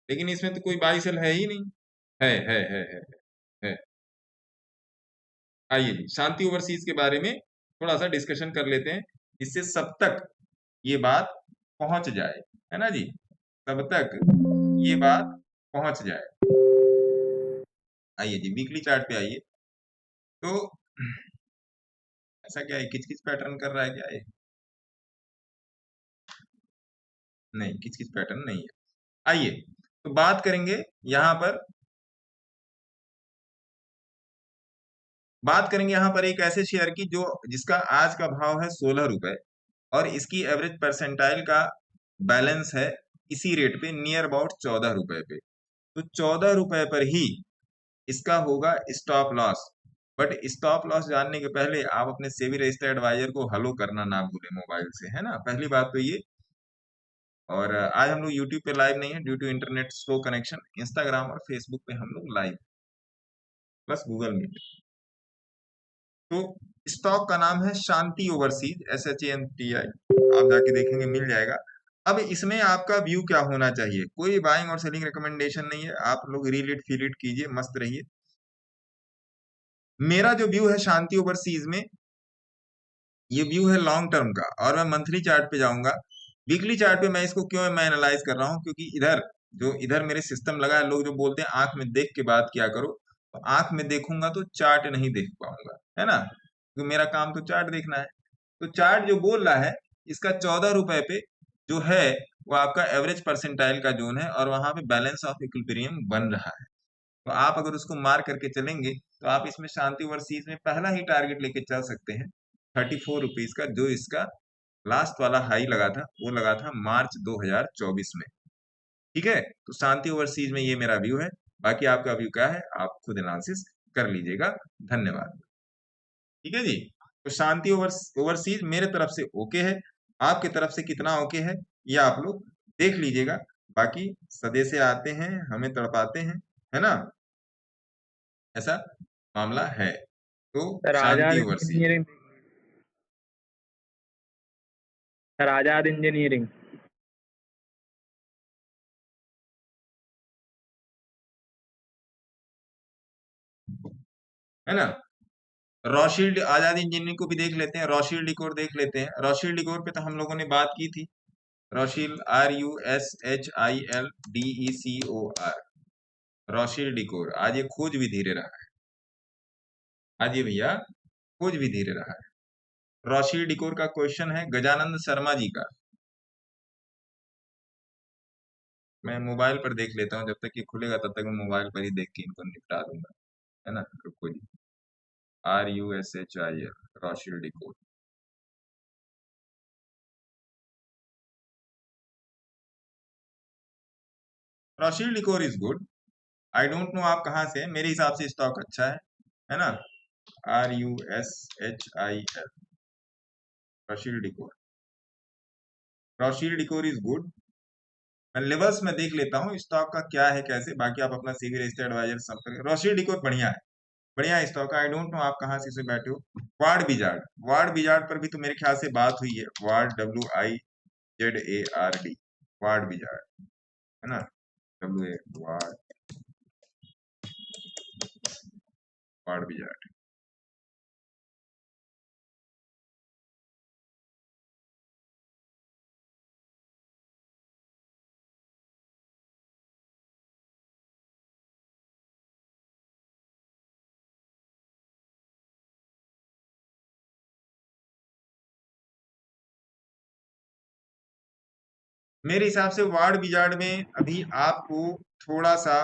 लेकिन इसमें तो कोई बाई सेल है ही नहीं। है। आइए जी, शांति ओवरसीज के बारे में थोड़ा सा डिस्कशन कर लेते हैं, इससे सब तक ये बात पहुंच जाए, है ना जी, सब तक ये बात पहुंच जाए। आइए जी, वीकली चार्ट पे आइए। तो ऐसा क्या है, किच किच पैटर्न कर रहा है क्या ये? नहीं, किच किच पैटर्न नहीं है। आइए तो बात करेंगे यहाँ पर, एक ऐसे शेयर की जो जिसका आज का भाव है 16 रुपए और इसकी एवरेज परसेंटाइल का बैलेंस है इसी रेट पे नियर अबाउट 14 रुपए पे। तो 14 रुपए पर ही इसका होगा stop loss. But stop loss जानने के पहले आप अपने सेबी रजिस्टर्ड एडवाइजर को हेलो करना ना भूलें मोबाइल से, है ना, पहली बात तो ये। और आज हम लोग यूट्यूब पे लाइव नहीं है due to internet slow connection. Instagram और फेसबुक पे हम लोग लाइव, प्लस गूगल मीट। तो स्टॉक का नाम है शांति ओवरसीज, SHANTI। आप जाके देखेंगे मिल जाएगा। अब इसमें आपका व्यू क्या होना चाहिए? कोई बाइंग और सेलिंग रिकमेंडेशन नहीं है, आप लोग रील इट फील इट कीजिए, मस्त रहिए। मेरा जो व्यू है शांति ओवरसीज में, ये व्यू है लॉन्ग टर्म का। और मैं मंथली चार्ट पे जाऊंगा। वीकली चार्ट पे मैं इसको क्यों मैं एनालाइज कर रहा हूँ, क्योंकि इधर मेरे सिस्टम लगा है। लोग जो बोलते हैं आंख में देख के बात किया करो, तो आंख में देखूंगा तो चार्ट नहीं देख पाऊंगा, है ना, क्योंकि मेरा काम तो चार्ट देखना है। तो चार्ट जो बोल रहा है, इसका 14 रुपए पे जो है वो आपका एवरेज परसेंटाइल का जोन है और वहां पे बैलेंस ऑफ इक्विलिब्रियम बन रहा है। तो आप अगर उसको मार करके चलेंगे तो आप इसमें शांति ओवरसीज में पहला ही टारगेट लेके चल सकते हैं 34 रुपीज का, जो इसका लास्ट वाला हाई लगा था वो लगा था मार्च 2024 में। ठीक है, तो शांति ओवरसीज में ये मेरा व्यू है। बाकी आपका व्यू क्या है आप खुद एनालिसिस कर लीजिएगा। धन्यवाद। ठीक है जी, तो शांति ओवरसीज मेरे तरफ से ओके है। आपके तरफ से कितना ओके है ये आप लोग देख लीजिएगा। बाकी सदे से आते हैं हमें तड़पाते हैं, है ना, ऐसा मामला है। तो सर शांति आजाद ओवरसीज, इंजीनियरिंग, सर आजाद इंजीनियरिंग। है ना। रोशील्ड आजाद इंजीनियरिंग को भी देख लेते हैं, रोशील्ड डिकोर देख लेते हैं। रोशील्ड डिकोर पे तो हम लोगों ने बात की थी। रोशील्ड RUSHILDECOR, रोशील्ड डिकोर। आज ये खोज भी धीरे रहा है, आज ये भैया खोज भी धीरे रहा है। रोशील्ड डिकोर का क्वेश्चन है गजानंद शर्मा जी का। मैं मोबाइल पर देख लेता हूँ, जब तक ये खुलेगा तब तक मैं मोबाइल पर ही देख के इनको निपटा दूंगा, है ना। रुको जी, RUSHIL, Rushil decor. Rushil decor is good. I don't know आप कहाँ से हैं, मेरे हिसाब से स्टॉक अच्छा है ना। RUSHIL, Rushil decor. Rushil decor is good. मैं लेवल्स में देख लेता हूँ स्टॉक का क्या है कैसे। बाकी आप अपना सीवी रजिस्टर्ड एडवाइजर संपर्क। रोशील्ड डिकोर बढ़िया है, बढ़िया स्टॉक है। आई डोंट नो आप कहाँ से इसे बैठे हो। वार्ड बिजार्ड पर भी तो मेरे ख्याल से बात हुई है। वार्ड WIZARD, वार्ड बिजार्ड, है ना, WA वार्ड बिजार्ड। मेरे हिसाब से वार्ड विजार्ड में अभी आपको थोड़ा सा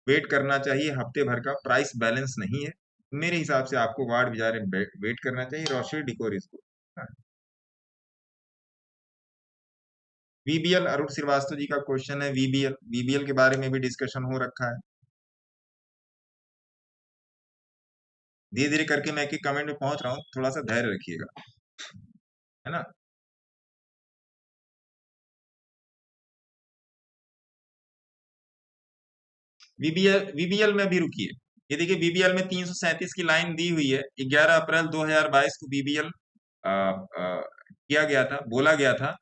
वेट करना चाहिए, हफ्ते भर का प्राइस बैलेंस नहीं है। मेरे हिसाब से आपको वार्ड विजार्ड में वेट करना चाहिए, रोशनी डिकोरिस को। वीबीएल, अरुण श्रीवास्तव जी का क्वेश्चन है, वीबीएल के बारे में भी डिस्कशन हो रखा है। धीरे धीरे करके मैं एक कमेंट में पहुंच रहा हूँ, थोड़ा सा धैर्य रखिएगा, है ना। वीबीएल में भी रुकिए। ये देखिए वीबीएल में 337 की लाइन दी हुई है। 11 अप्रैल 2022 को वीबीएल किया गया था, बोला गया था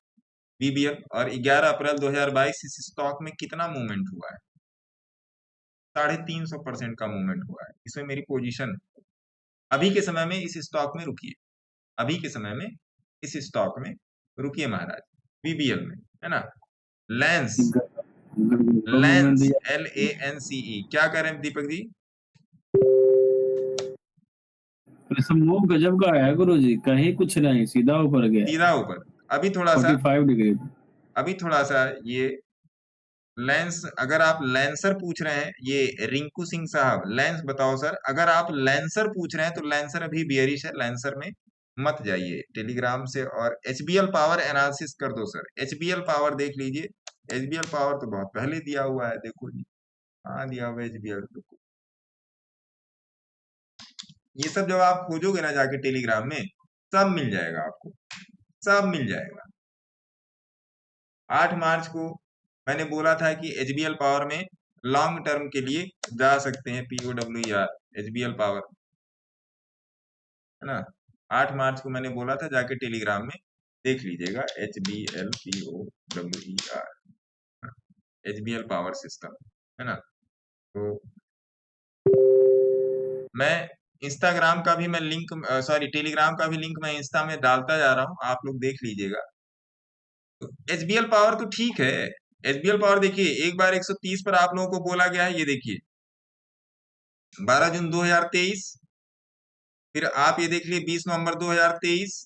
वीबीएल, और 11 अप्रैल 2022 इस स्टॉक में कितना मूवमेंट हुआ है? 350% का मूवमेंट हुआ है। इसमें मेरी पोजीशन है। अभी के समय में इस स्टॉक में रुकिए, अभी के समय में इस स्टॉक में रुकिए महाराज, वीबीएल में, है ना। लेंस, LANCE, क्या कह रहे हैं दीपक जी? मूव गजब का आया गुरु जी, कहीं कुछ नहीं, सीधा ऊपर गया, सीधा ऊपर। अभी थोड़ा सा 45 डिग्री, अभी थोड़ा सा ये लेंस, अगर आप लेंसर पूछ रहे हैं, ये रिंकू सिंह साहब, लेंस बताओ सर। अगर आप लेंसर पूछ रहे हैं तो लेंसर अभी बियरिश है, लेंसर में मत जाइए टेलीग्राम से। और एचबीएल पावर एनालिसिस कर दो सर, एचबीएल पावर देख लीजिए। एचबीएल पावर तो बहुत पहले दिया हुआ है, देखो जी, हाँ दिया हुआ है एचबीएल। देखो ये सब जब आप खोजोगे ना जाके टेलीग्राम में, सब मिल जाएगा आपको, सब मिल जाएगा। 8 मार्च को मैंने बोला था कि एचबीएल पावर में लॉन्ग टर्म के लिए जा सकते हैं, POWER, एचबीएल पावर, है ना। 8 मार्च को मैंने बोला था, जाके टेलीग्राम में देख लीजिएगा, HBL POWER, HBL power system, है ना। तो मैं इंस्टाग्राम का भी मैं लिंक, सॉरी टेलीग्राम का भी लिंक मैं इंस्टा में डालता जा रहा हूँ, आप लोग देख लीजिएगा। तो एचबीएल पावर तो ठीक है, एचबीएल पावर देखिए एक बार 130 पर आप लोगों को बोला गया है, ये देखिए 12 जून 2023, फिर आप ये देख लिए 20 नवंबर 2023,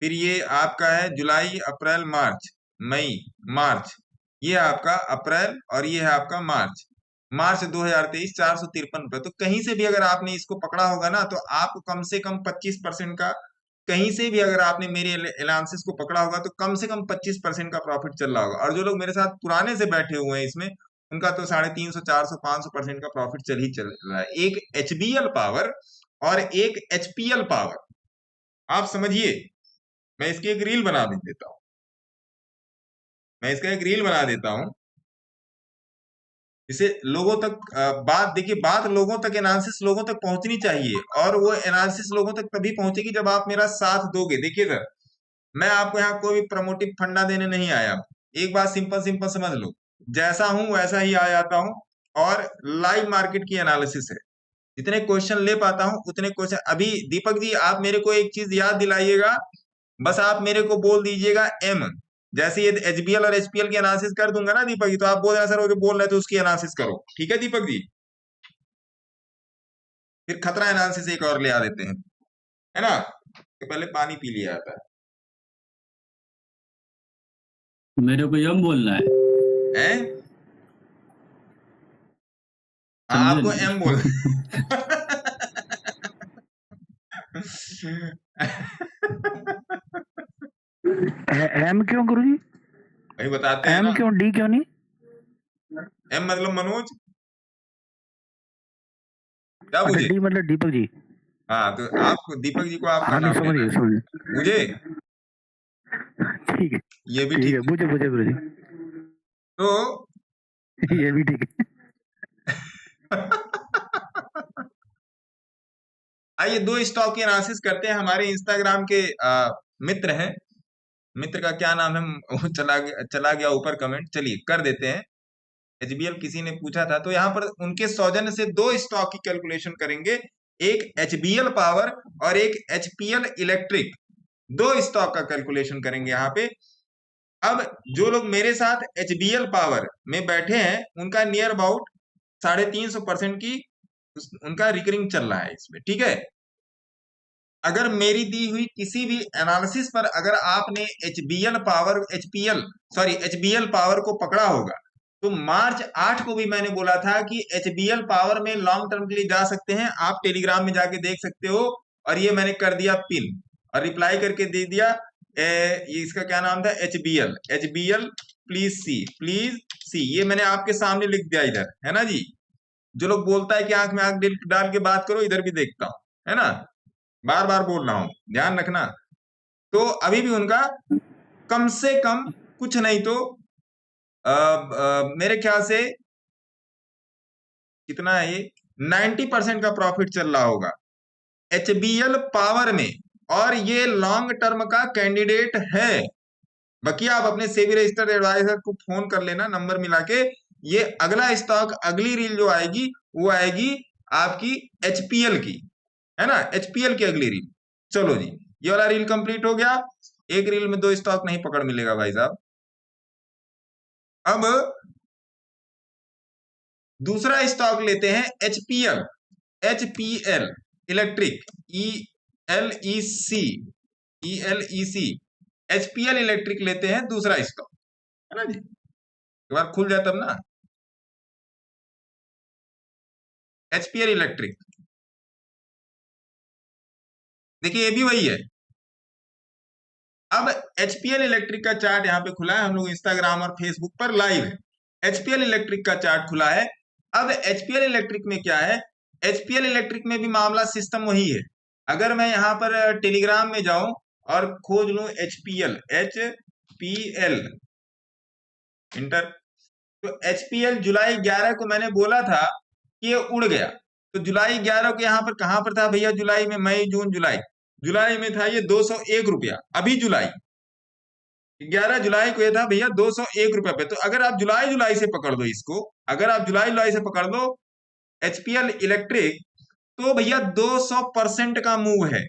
फिर ये आपका है जुलाई, अप्रैल, मार्च, मई, मार्च, ये आपका अप्रैल, और ये है आपका मार्च, मार्च 2023, 453 पर। तो कहीं से भी अगर आपने इसको पकड़ा होगा ना, तो आपको कम से कम 25% का, कहीं से भी अगर आपने मेरे एलाउंसेस को पकड़ा होगा तो कम से कम 25% का प्रॉफिट चल रहा होगा। और जो लोग मेरे साथ पुराने से बैठे हुए हैं इसमें, उनका तो 350, 400, 500% का प्रॉफिट चल रहा है। एक एचबीएल पावर और एक एचपीएल पावर, आप समझिए। मैं इसकी एक रील बना देता हूं, मैं इसका एक रील बना देता हूं, इसे लोगों तक बात देखिए, बात लोगों तक, एनालिसिस लोगों तक पहुंचनी चाहिए, और वो एनालिसिस लोगों तक तभी पहुंचेगी जब आप मेरा साथ दोगे। देखिए सर, मैं आपको यहाँ कोई भी प्रमोटिव फंडा देने नहीं आया। एक बात सिंपल सिंपल समझ लो, जैसा हूं वैसा ही आ जाता हूं, और लाइव मार्केट की एनालिसिस है। जितने क्वेश्चन ले पाता हूं उतने क्वेश्चन। अभी दीपक जी आप मेरे को एक चीज याद दिलाइएगा, बस आप मेरे को बोल दीजिएगा एम, जैसे ये एचबीएल और एचपीएल की एनालिसिस कर दूंगा ना दीपक जी, तो आप बोल देना सर वो जो बोल रहे थे उसकी एनालिसिस करो, ठीक है दीपक जी। फिर खतरा एनालिसिस एक और ले आ देते हैं, है ना। तो पहले पानी पी लिया जाता मेरे को यम बोलना है, है? हाँ, आपको समझे? एम बोल एम क्यों गुरुजी? भाई बताते हैं एम ना, क्यों, डी क्यों नहीं? एम मतलब मनोज, क्या अच्छा, बुझे? डी मतलब दीपक जी। हाँ, तो आप दीपक जी को आपका हाँ, नहीं नाम समझ लेना गए, है, समझ गए। बुझे? ठीक है, ये भी ठीक ठीक है, है। बुझे बुझे गुरुजी, तो ये भी ठीक है। आइए दो स्टॉक की एनालिसिस करते हैं। हमारे इंस्टाग्राम के मित्र हैं, मित्र का क्या नाम है, वो चला गया ऊपर कमेंट, चलिए कर देते हैं। एचबीएल किसी ने पूछा था, तो यहाँ पर उनके सौजन्य से दो स्टॉक की कैलकुलेशन करेंगे, एक एचबीएल पावर और एक एचपीएल इलेक्ट्रिक, दो स्टॉक का कैलकुलेशन करेंगे यहाँ पे। अब जो लोग मेरे साथ एचबीएल पावर में बैठे हैं उनका नियर अबाउट 350% की उनका रिकरिंग चल रहा है इसमें, ठीक है। अगर मेरी दी हुई किसी भी एनालिसिस पर अगर आपने एचबीएल पावर को पकड़ा होगा, तो मार्च 8 को भी मैंने बोला था कि एचबीएल पावर में लॉन्ग टर्म के लिए जा सकते हैं, आप टेलीग्राम में जाके देख सकते हो। और ये मैंने कर दिया पिन और रिप्लाई करके दे दिया इसका क्या नाम था, एचबीएल प्लीज सी, ये मैंने आपके सामने लिख दिया इधर, है ना जी। जो लोग बोलता है कि आंख में आंख डाल के बात करो, इधर भी देखता हूं, है ना, बार बार बोल रहा हूं, ध्यान रखना। तो अभी भी उनका कम से कम कुछ नहीं तो मेरे ख्याल से कितना है ये 90% का प्रॉफिट चल रहा होगा एचबीएल पावर में, और ये लॉन्ग टर्म का कैंडिडेट है। बाकी आप अपने सेबी रजिस्टर्ड एडवाइजर को फोन कर लेना, नंबर मिला के। ये अगला स्टॉक, अगली रील जो आएगी वो आएगी आपकी एचपीएल की, है ना, एचपीएल की अगली रील। चलो जी, ये वाला रील कंप्लीट हो गया। एक रील में 2 स्टॉक नहीं पकड़ मिलेगा भाई साहब। अब दूसरा स्टॉक लेते हैं HPL electric, ELEC HPL electric लेते हैं दूसरा स्टॉक, है ना जी। एक बार खुल जाए तब ना। एचपीएल इलेक्ट्रिक, देखिए ये भी वही है। अब एचपीएल इलेक्ट्रिक का चार्ट यहाँ पे खुला है, हम लोग इंस्टाग्राम और फेसबुक पर लाइव है। एचपीएल इलेक्ट्रिक का चार्ट खुला है। अब एचपीएल इलेक्ट्रिक में क्या है, एचपीएल इलेक्ट्रिक में भी मामला सिस्टम वही है। अगर मैं यहाँ पर टेलीग्राम में जाऊं और खोज लूं एचपीएल इंटर, तो एचपीएल जुलाई 11 को मैंने बोला था कि ये उड़ गया। तो जुलाई 11 को यहाँ पर कहां पर था भैया, जुलाई में, मई जून जुलाई में था ये 201 रुपया। अभी जुलाई 11 जुलाई को ये था भैया 201 रुपया पे। तो अगर आप जुलाई से पकड़ दो इसको, अगर आप जुलाई से पकड़ दो एचपीएल इलेक्ट्रिक, तो भैया 200% का मूव है,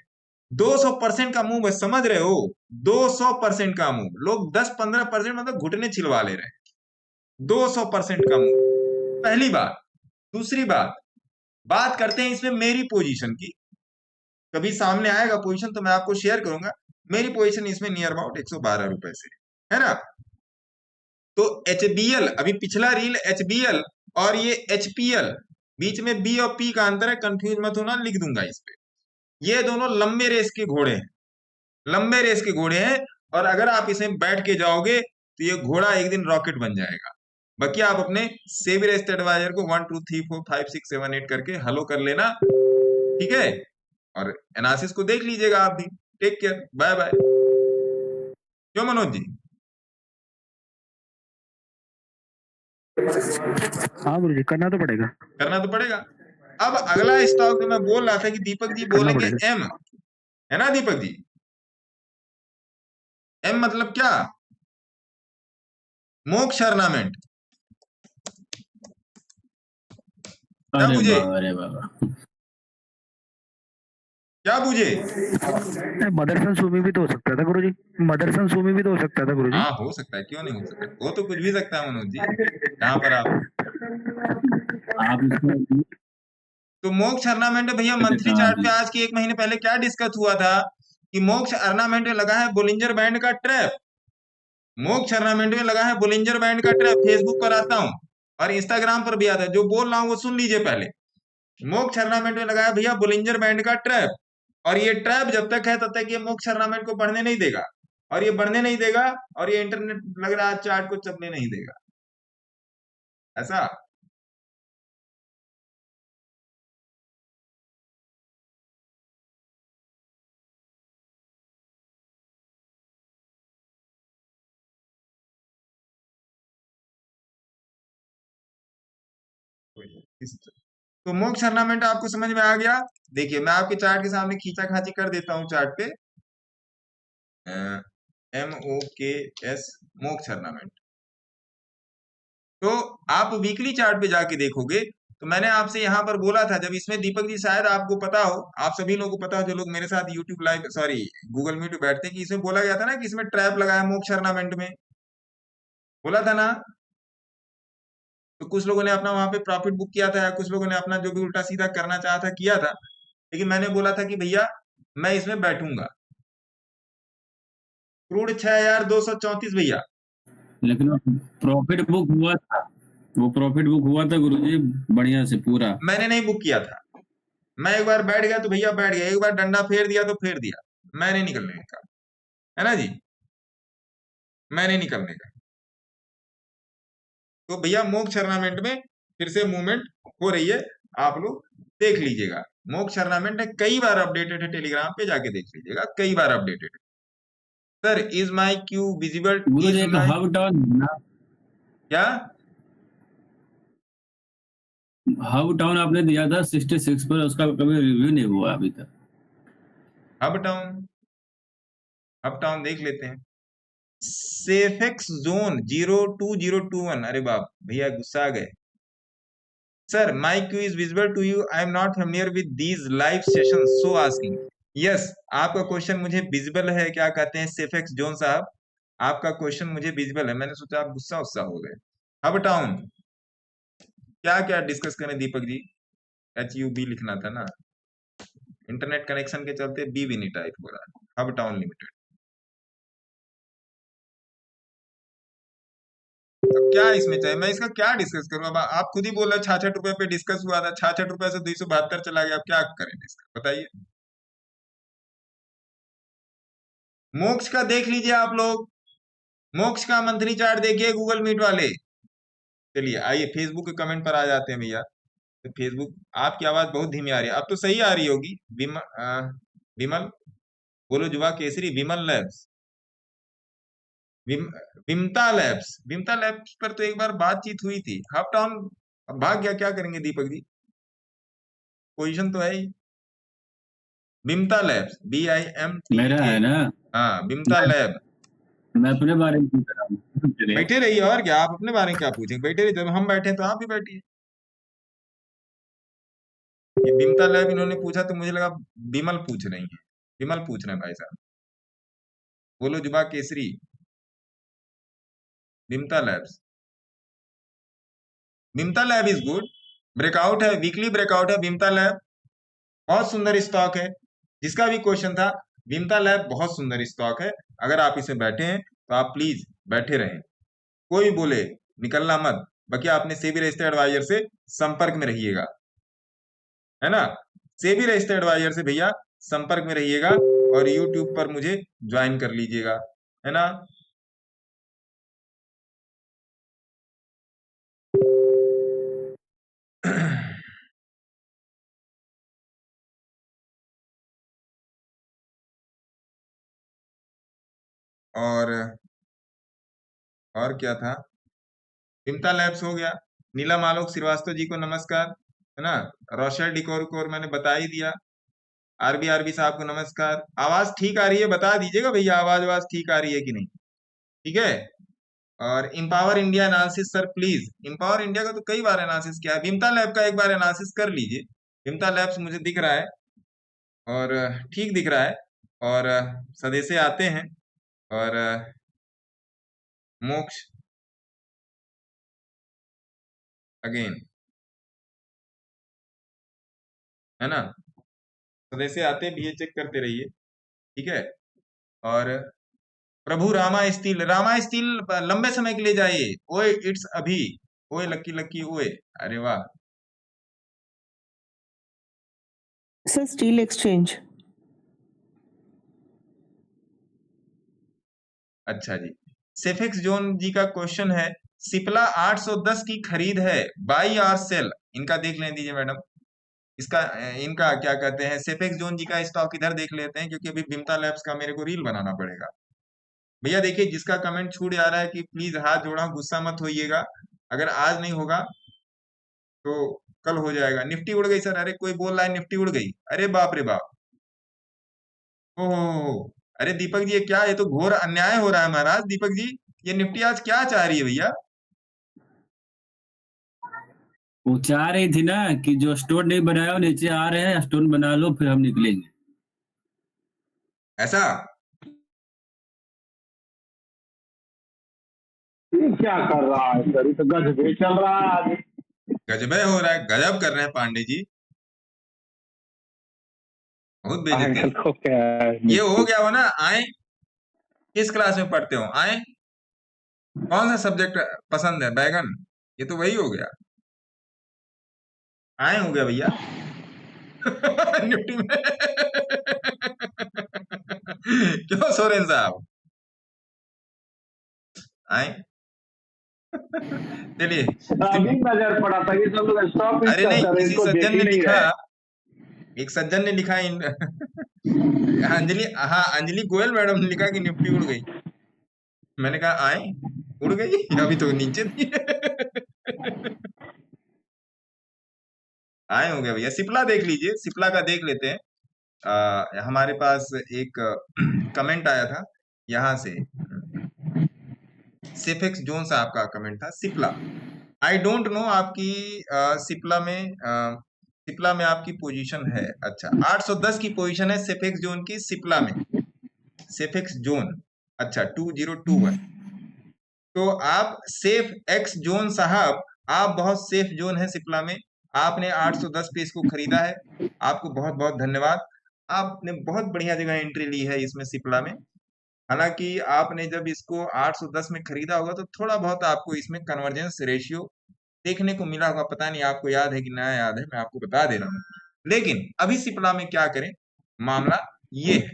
200% का मूव है, समझ रहे हो, 200% का मूव। लोग 10-15% मतलब घुटने छिलवा ले रहे हैं, 200% का मूव, पहली बात। दूसरी बात करते हैं इसमें मेरी पोजीशन की। कभी सामने आएगा पोजीशन तो मैं आपको शेयर करूंगा। मेरी पोजीशन इसमें नियर अबाउट 112 रुपए से, है ना। तो एचबीएल, अभी पिछला रील एचबीएल और ये एचपीएल, बीच में बी और पी का अंतर है, कंफ्यूज मत होना, लिख दूंगा इस पे। ये दोनों लंबे रेस के घोड़े हैं, लंबे रेस के घोड़े हैं। और अगर आप इसमें बैठ के जाओगे तो ये घोड़ा एक दिन रॉकेट बन जाएगा। बाकी आप अपने सेबी रजिस्टर्ड एडवाइजर को 1 2 3 4 5 6 7 8 करके हेलो कर लेना, ठीक है। और एनालिसिस को देख लीजिएगा आप भी। Take care, bye bye. क्यों मनोज जी? हाँ गुरु जी, करना तो पड़ेगा, करना तो पड़ेगा। अब अगला स्टॉक जो मैं बोल रहा था कि दीपक जी बोलेंगे एम, है ना दीपक जी। एम मतलब क्या, मोक्ष अर्नामेंट। क्या बुझे, अरे बाबा, क्या बुझे? मदरसन सूमी भी तो हो सकता था गुरु जी, मदरसन सूमी भी तो हो सकता था गुरु जी। हाँ हो सकता है, क्यों नहीं हो सकता, वो तो कुछ भी सकता है मनोज जी। यहाँ पर आप तो मोक्ष अर्नामेंट भैया मंथली चार्ट पे आज के 1 महीने पहले क्या डिस्कस हुआ था कि मोक्ष अर्नामेंट में लगा है बोलिंजर बैंड का ट्रैप। मोक्ष अर्नामेंट में लगा है बोलिंजर बैंड का ट्रैप। फेसबुक पर आता हूँ और इंस्टाग्राम पर भी आता है, जो बोल रहा हूँ वो सुन लीजिए पहले। मोक्ष अर्नामेंट में लगा है भैया बोलिंजर बैंड का ट्रैप, और ये ट्रैप जब तक है तब तक ये मोक्ष अर्नामेंट को बढ़ने नहीं देगा, और ये बढ़ने नहीं देगा, और ये इंटरनेट लग रहा है चार्ट को चपने नहीं देगा, ऐसा। तो मोक्ष अर्नामेंट आपको समझ में आ गया। देखिए मैं आपके चार्ट के सामने खींचा खाची कर देता हूं चार्ट पे, MOKS मोक्ष अर्नामेंट। तो आप वीकली चार्ट पे जाके देखोगे तो मैंने आपसे यहाँ पर बोला था, जब इसमें दीपक जी शायद आपको पता हो, आप सभी लोगों को पता हो जो लोग मेरे साथ YouTube live sorry Google Meet पे बैठते हैं, कि इसमें बोला गया था ना कि इसमें ट्रैप लगा है मोक्ष अर्नामेंट में, बोला था ना। तो कुछ लोगों ने अपना वहां पे प्रॉफिट बुक किया था, कुछ लोगों ने अपना जो भी उल्टा सीधा करना चाहा था किया था। लेकिन मैंने बोला था कि भैया मैं इसमें बैठूंगा। क्रूड 6234 भैया। लेकिन प्रॉफिट बुक हुआ था, वो प्रॉफिट बुक हुआ था गुरुजी बढ़िया से पूरा। मैंने नहीं बुक किया था, मैं एक बार बैठ गया तो भैया बैठ गया, एक बार डंडा फेर दिया तो फेर दिया, मैं नहीं निकलने का, है ना जी, मैं नहीं निकलने का। तो भैया मोक्ष टूर्नामेंट में फिर से मूवमेंट हो रही है, आप लोग देख लीजिएगा। मोक्ष टूर्नामेंट है, कई बार अपडेटेड है, टेलीग्राम पे जाके देख लीजिएगा, कई बार अपडेटेड है। Sir is my Q visible? Guruji is एक माई हब टाउन क्या? हब टाउन आपने दिया था 66 पर, उसका कभी रिव्यू नहीं हुआ अभी तक। हब टाउन, हब टाउन देख लेते हैं। सेफेक्स जोन 02021, अरे बाप भैया गुस्सा आ गए। Sir my Q is visible to you, I am not familiar with these live session, so asking. Yes, आपका क्वेश्चन मुझे विजिबल है, क्या कहते हैं सेफेक्स जोन साहब, आपका क्वेश्चन मुझे विजिबल है, मैंने सोचा आप गुस्सा उस्सा हो गए। हब टाउन क्या क्या डिस्कस करें दीपक जी? HUB लिखना था ना, इंटरनेट कनेक्शन के चलते बी भी नहीं टाइप हो रहा है। हब टाउन लिमिटेड, अब क्या इसमें चाहिए, मैं इसका क्या डिस्कस करूं? अब आप खुद ही बोल रहे 66 रुपए पे डिस्कस हुआ था, 66 रुपए से 272 चला गया, अब क्या करें डिस्कस बताइए। मोक्ष का देख लीजिए आप लोग, मोक्ष का मंथली चार्ट देखिए गूगल मीट वाले। चलिए आइए फेसबुक के कमेंट पर आ जाते हैं भैया। तो फेसबुक, आपकी आवाज बहुत धीमी आ रही है, अब तो सही आ रही होगी। विमल बोलो, जुवा केसरी, विमल लैब्स, विमता लैब्स, विमता लैब्स पर तो एक बार बातचीत हुई थी। हाफ टाउन भाग गया, क्या करेंगे दीपक जी, पोजीशन तो है ही। विमता लैब्स, BIMTA, मेरा है ना, हाँ विमता लैब। मैं अपने बारे में पूछ रहा हूँ। चलिए। बैठे रहिए, और क्या, आप अपने बारे में क्या पूछेंगे, बैठे रहिए, जब हम बैठे तो आप भी बैठिए। ये विमता लैब इन्होंने पूछा तो मुझे लगा विमल पूछ रही है, विमल पूछ रहे हैं भाई साहब। बोलो जुबा केसरी, Vimta labs, Vimta lab is good, breakout है, वीकली ब्रेकआउट है विमता लैब, बहुत सुंदर स्टॉक है। जिसका भी क्वेश्चन था, विमता लैब बहुत सुंदर स्टॉक है, अगर आप इसे बैठे हैं तो आप प्लीज बैठे रहें, कोई बोले निकलना मत, बाकी आपने सेबी रजिस्टर्ड एडवाइजर से संपर्क में रहिएगा, है ना, सेबी रजिस्टर्ड एडवाइजर से भैया संपर्क में रहिएगा, और यूट्यूब पर मुझे ज्वाइन कर लीजिएगा, है ना। और क्या था, विमता लैब्स हो गया। नीलम आलोक श्रीवास्तव जी को नमस्कार, है ना। रोशल डिकोर को मैंने बता ही दिया। आरबी साहब को नमस्कार। आवाज ठीक आ रही है, बता दीजिएगा भैया, आवाज ठीक आ रही है कि नहीं, ठीक है। और empower India analysis sir please, empower India का तो कई बार एनालिसिस किया है, विमता लैब का एक बार एनालिसिस कर लीजिए। विमता लैब्स मुझे दिख रहा है, और ठीक दिख रहा है, और सदस्य आते हैं, और मोक्ष अगेन, है ना, सदस्य आते भी, चेक करते रहिए, ठीक है। और प्रभु रामा स्टील लंबे समय के लिए जाइए, ओए इट्स अभी, ओए लक्की लक्की ओए, अरे वाह। Sir, Steel Exchange. अच्छा जी, सेफेक्स जोन जी का क्वेश्चन है, सिप्ला 810 की खरीद है, बाई और सेल, इनका देख लें दीजिए मैडम, इसका इनका क्या कहते हैं, सेफेक्स जोन जी का स्टॉक इधर देख लेते हैं, क्योंकि अभी बिमता लैब्स का मेरे को रील बनाना पड़ेगा। भैया देखिए, जिसका कमेंट छूट जा रहा है कि प्लीज हाथ जोड़ा, गुस्सा मत होइएगा, अगर आज नहीं होगा तो कल हो जाएगा। निफ्टी उड़ गई सर, अरे कोई बोल रहा है निफ्टी उड़ गई, अरे बाप रे बाप, हो, अरे दीपक जी ये क्या, ये तो घोर अन्याय हो रहा है महाराज। दीपक जी ये निफ्टी आज क्या चाह रही है भैया? वो चाह रही थी ना कि जो स्टोन नहीं बनाया वो नीचे आ रहे हैं, स्टोन बना लो फिर हम निकलेंगे। ऐसा ये क्या कर रहा है सर, ये तो गजब चल रहा है आज। गजबे हो रहा है, गजब कर रहे हैं पांडे जी। बहुत बेइज्जती पागल है। को क्या है? ये हो गया हो ना, आए किस क्लास में पढ़ते हो, आए कौन सा सब्जेक्ट पसंद है, बैगन, ये तो वही हो गया, आए हो गया भैया। निफ्टी में क्यों सोरेन साहब, आए चलिए। अभी नजर पड़ा था कि सब लोग स्टॉक पिक अरे कर नहीं, रहे किसी इसको देख सज्जन ही ने नहीं लिखा, रहे। एक सज्जन ने लिखा अंजलि, हाँ अंजलि गोयल मैडम ने लिखा कि निफ्टी उड़ गई। मैंने कहा आए उड़ गई, अभी तो नीचे थी। आए हो गया भैया। सिप्ला देख लीजिए, सिप्ला का देख लेते हैं। हमारे पास एक कमेंट आया था यहाँ से, सेफेक्स जोन साहब का कमेंट था, सिप्ला। आई डोंट नो आपकी सिप्ला में आपकी पोजीशन है, अच्छा 810 की पोजीशन है सेफेक्स जोन की सिप्ला में, सेफेक्स जोन, अच्छा 2021। तो आप सेफ एक्स जोन साहब, आप बहुत सेफ जोन है सिप्ला में, आपने 810 पे इसको खरीदा है, आपको बहुत बहुत धन्यवाद। आपने बहुत बढ़िया जगह एंट्री ली है इसमें सिप्ला में। हालांकि आपने जब इसको 810 में खरीदा होगा तो थोड़ा बहुत आपको इसमें कन्वर्जेंस रेशियो देखने को मिला होगा, पता नहीं आपको याद है कि ना याद है, मैं आपको बता दे रहा हूँ। लेकिन अभी सिप्ला में क्या करें, मामला ये है,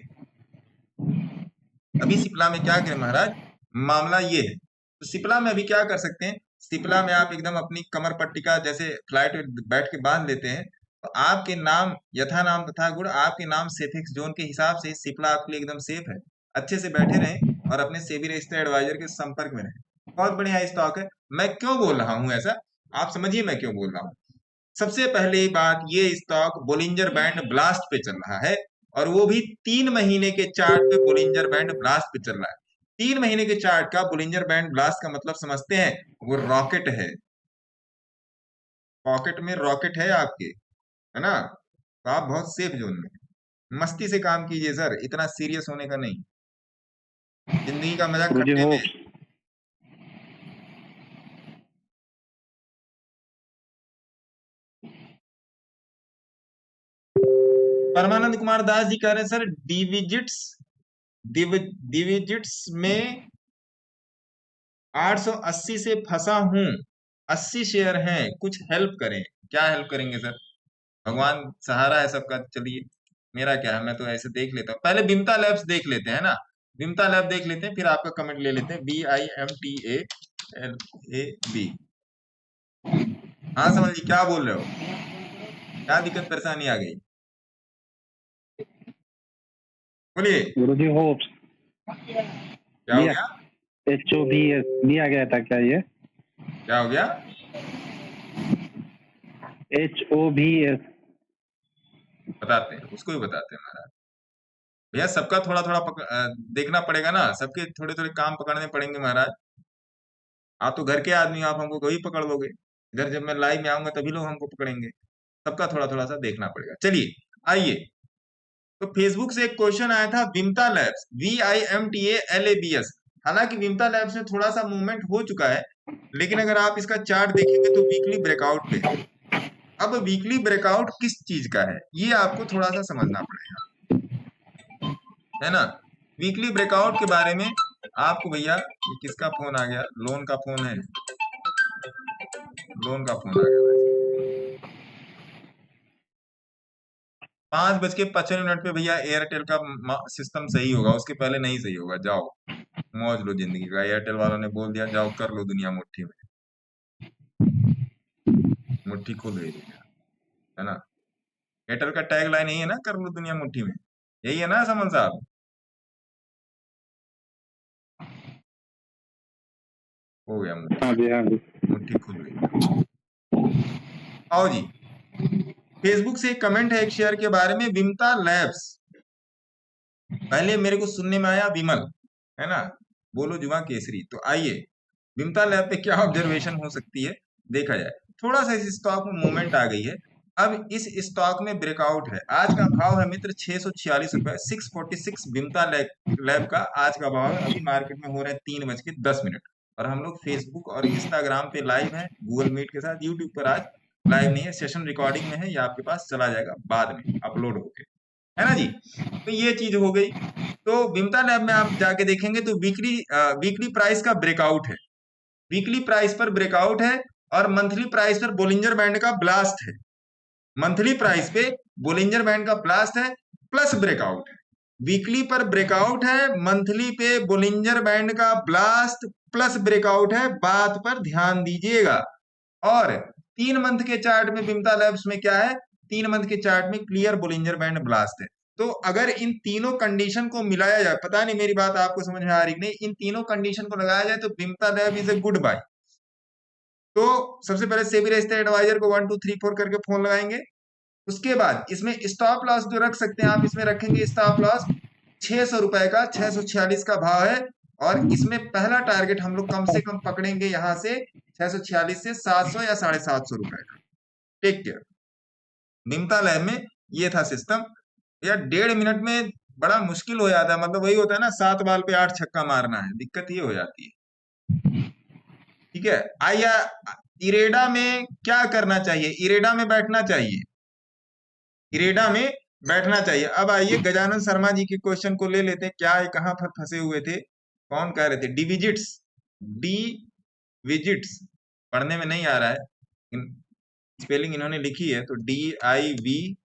अभी सिप्ला में क्या करें महाराज, मामला ये है। तो सिप्ला में अभी क्या कर सकते हैं, सिप्ला में आप एकदम अपनी कमर पट्टी का जैसे फ्लाइट बैठ के बांध लेते हैं, तो आपके नाम यथा नाम तथा गुण, आपके नाम सेफेक्स जोन के हिसाब से सिप्ला आपके लिए एकदम सेफ है। अच्छे से बैठे रहें और अपने सेबी रजिस्टर्ड एडवाइजर के संपर्क में रहें। बहुत बढ़िया स्टॉक है। मैं क्यों बोल रहा हूं ऐसा, आप समझिए मैं क्यों बोल रहा हूं। सबसे पहले बात, ये स्टॉक बोलिंजर बैंड ब्लास्ट पे चल रहा है, और वो भी 3 महीने के चार्ट पे बोलिंजर बैंड ब्लास्ट पे चल रहा है। 3 महीने के चार्ट का बोलिंजर बैंड ब्लास्ट का मतलब समझते हैं, वो रॉकेट है, पॉकेट में रॉकेट है आपके, है ना। तो आप बहुत सेफ जोन में, मस्ती से काम कीजिए सर, इतना सीरियस होने का नहीं, जिंदगी का मजा गुरुजी खट्टे में। होप्स। परमानंद कुमार दास जी कह रहे हैं सर डिविजिट्स में 880 से फंसा हूं, 80 शेयर हैं, कुछ हेल्प करें। क्या हेल्प करेंगे सर, भगवान सहारा है सबका। चलिए मेरा क्या है, मैं तो ऐसे देख लेता हूँ। पहले बिमता लैब्स देख लेते हैं ना, बिमता लैब देख लेते हैं, फिर आपका कमेंट ले लेते हैं। BIMTALAB। हाँ समझ ली, क्या बोल रहे हो, क्या दिक्कत परेशानी आ गई, बोलिए गुरुजी होप्स। क्या हो गया, HOBS दिया गया था क्या ये? क्या हो गया, HOBS। बताते हैं, उसको भी बताते हैं महाराज। भैया सबका थोड़ा थोड़ा देखना पड़ेगा ना, सबके थोड़े थोड़े काम पकड़ने पड़ेंगे महाराज। आप तो घर के आदमी हो, आप हमको कभी पकड़ लोगे, इधर जब मैं लाइव में आऊंगा तभी लोग हमको पकड़ेंगे। सबका थोड़ा थोड़ा सा देखना पड़ेगा। चलिए आइए, तो फेसबुक से एक क्वेश्चन आया था, विमता लैब्स, VIMTALABS। हालांकि विमता लैब्स में थोड़ा सा मूवमेंट हो चुका है, लेकिन अगर आप इसका चार्ट देखेंगे तो वीकली ब्रेकआउट पे है। अब वीकली ब्रेकआउट किस चीज का है, ये आपको थोड़ा सा समझना पड़ेगा, है ना। वीकली ब्रेकआउट के बारे में आपको भैया, ये किसका फोन आ गया, लोन का फोन है, लोन का फोन आ गया। 5:55 पे भैया एयरटेल का सिस्टम सही होगा, उसके पहले नहीं सही होगा। जाओ मौज लो जिंदगी का, एयरटेल वालों ने बोल दिया जाओ कर लो दुनिया मुट्ठी में, मुट्ठी खुल गई भैया, है ना। एयरटेल का टैग लाइन यही है ना, कर लो दुनिया मुट्ठी में, यही है ना समन साहब। हो गया मुट्ठी, हाँ जी हाँ जी। मुट्ठी खुल गई। आओ जी, फेसबुक से एक कमेंट है एक शेयर के बारे में, विमता लैब्स। पहले मेरे को सुनने में आया विमल, है ना, बोलो जुआ केसरी। तो आइए विमता लैब पे क्या ऑब्जर्वेशन हो सकती है देखा जाए। थोड़ा सा इस स्टॉक में मूवमेंट आ गई है। अब इस स्टॉक में ब्रेकआउट है, आज का भाव है मित्र 646 रुपए, 646 विमता लैब का आज का भाव है। अभी मार्केट में हो रहा है 3:10, और हम लोग फेसबुक और इंस्टाग्राम पे लाइव हैं, गूगल मीट के साथ। यूट्यूब पर आज लाइव नहीं है, सेशन रिकॉर्डिंग में है, ये आपके पास चला जाएगा बाद में अपलोड होके। है ना जी। तो ये चीज हो गई। तो विमता लैब में आप जाके देखेंगे तो वीकली प्राइस का ब्रेकआउट है, वीकली प्राइस पर ब्रेकआउट है, और मंथली प्राइस पर बोलिंजर बैंड का ब्लास्ट है। मंथली प्राइस पे बोलिंजर बैंड का ब्लास्ट है प्लस ब्रेकआउट है। वीकली पर ब्रेकआउट है, मंथली पे बोलिंजर बैंड का ब्लास्ट प्लस ब्रेकआउट है, बात पर ध्यान दीजिएगा। और 3 मंथ के चार्ट में विमता लैब्स में क्या है, 3 मंथ के चार्ट में क्लियर बोलिंजर बैंड ब्लास्ट है। तो अगर इन तीनों कंडीशन को मिलाया जाए, पता नहीं मेरी बात आपको समझ में आ रही कि नहीं, इन तीनों कंडीशन को लगाया जाए तो Vimta lab is a good buy. तो सबसे पहले सेबी रजिस्टर्ड एडवाइजर को 1 2 3 4 करके फोन लगाएंगे। उसके बाद इसमें स्टॉप लॉस जो रख सकते हैं आप, इसमें रखेंगे स्टॉप लॉस 600 रुपए का, 646 का भाव है, और इसमें पहला टारगेट हम लोग कम से कम पकड़ेंगे यहां से 646 से 700 या 750 रुपए का। Take care. विमता लैब में ये था सिस्टम यार। 1.5 मिनट में बड़ा मुश्किल हो जाता है, मतलब वही होता है ना 7 बाल पे 8 छक्का मारना है, दिक्कत ये हो जाती है। ठीक है। आइया इरेडा में क्या करना चाहिए, इरेडा में बैठना चाहिए, इरेडा में बैठना चाहिए। अब आइए गजानन शर्मा जी के क्वेश्चन को ले लेते हैं, क्या है, कहां पर फंसे हुए थे, कौन कह रहे थे, डिविजिट्स, डिविजिट्स पढ़ने में नहीं आ रहा है, स्पेलिंग इन्होंने लिखी है तो DIVGITT,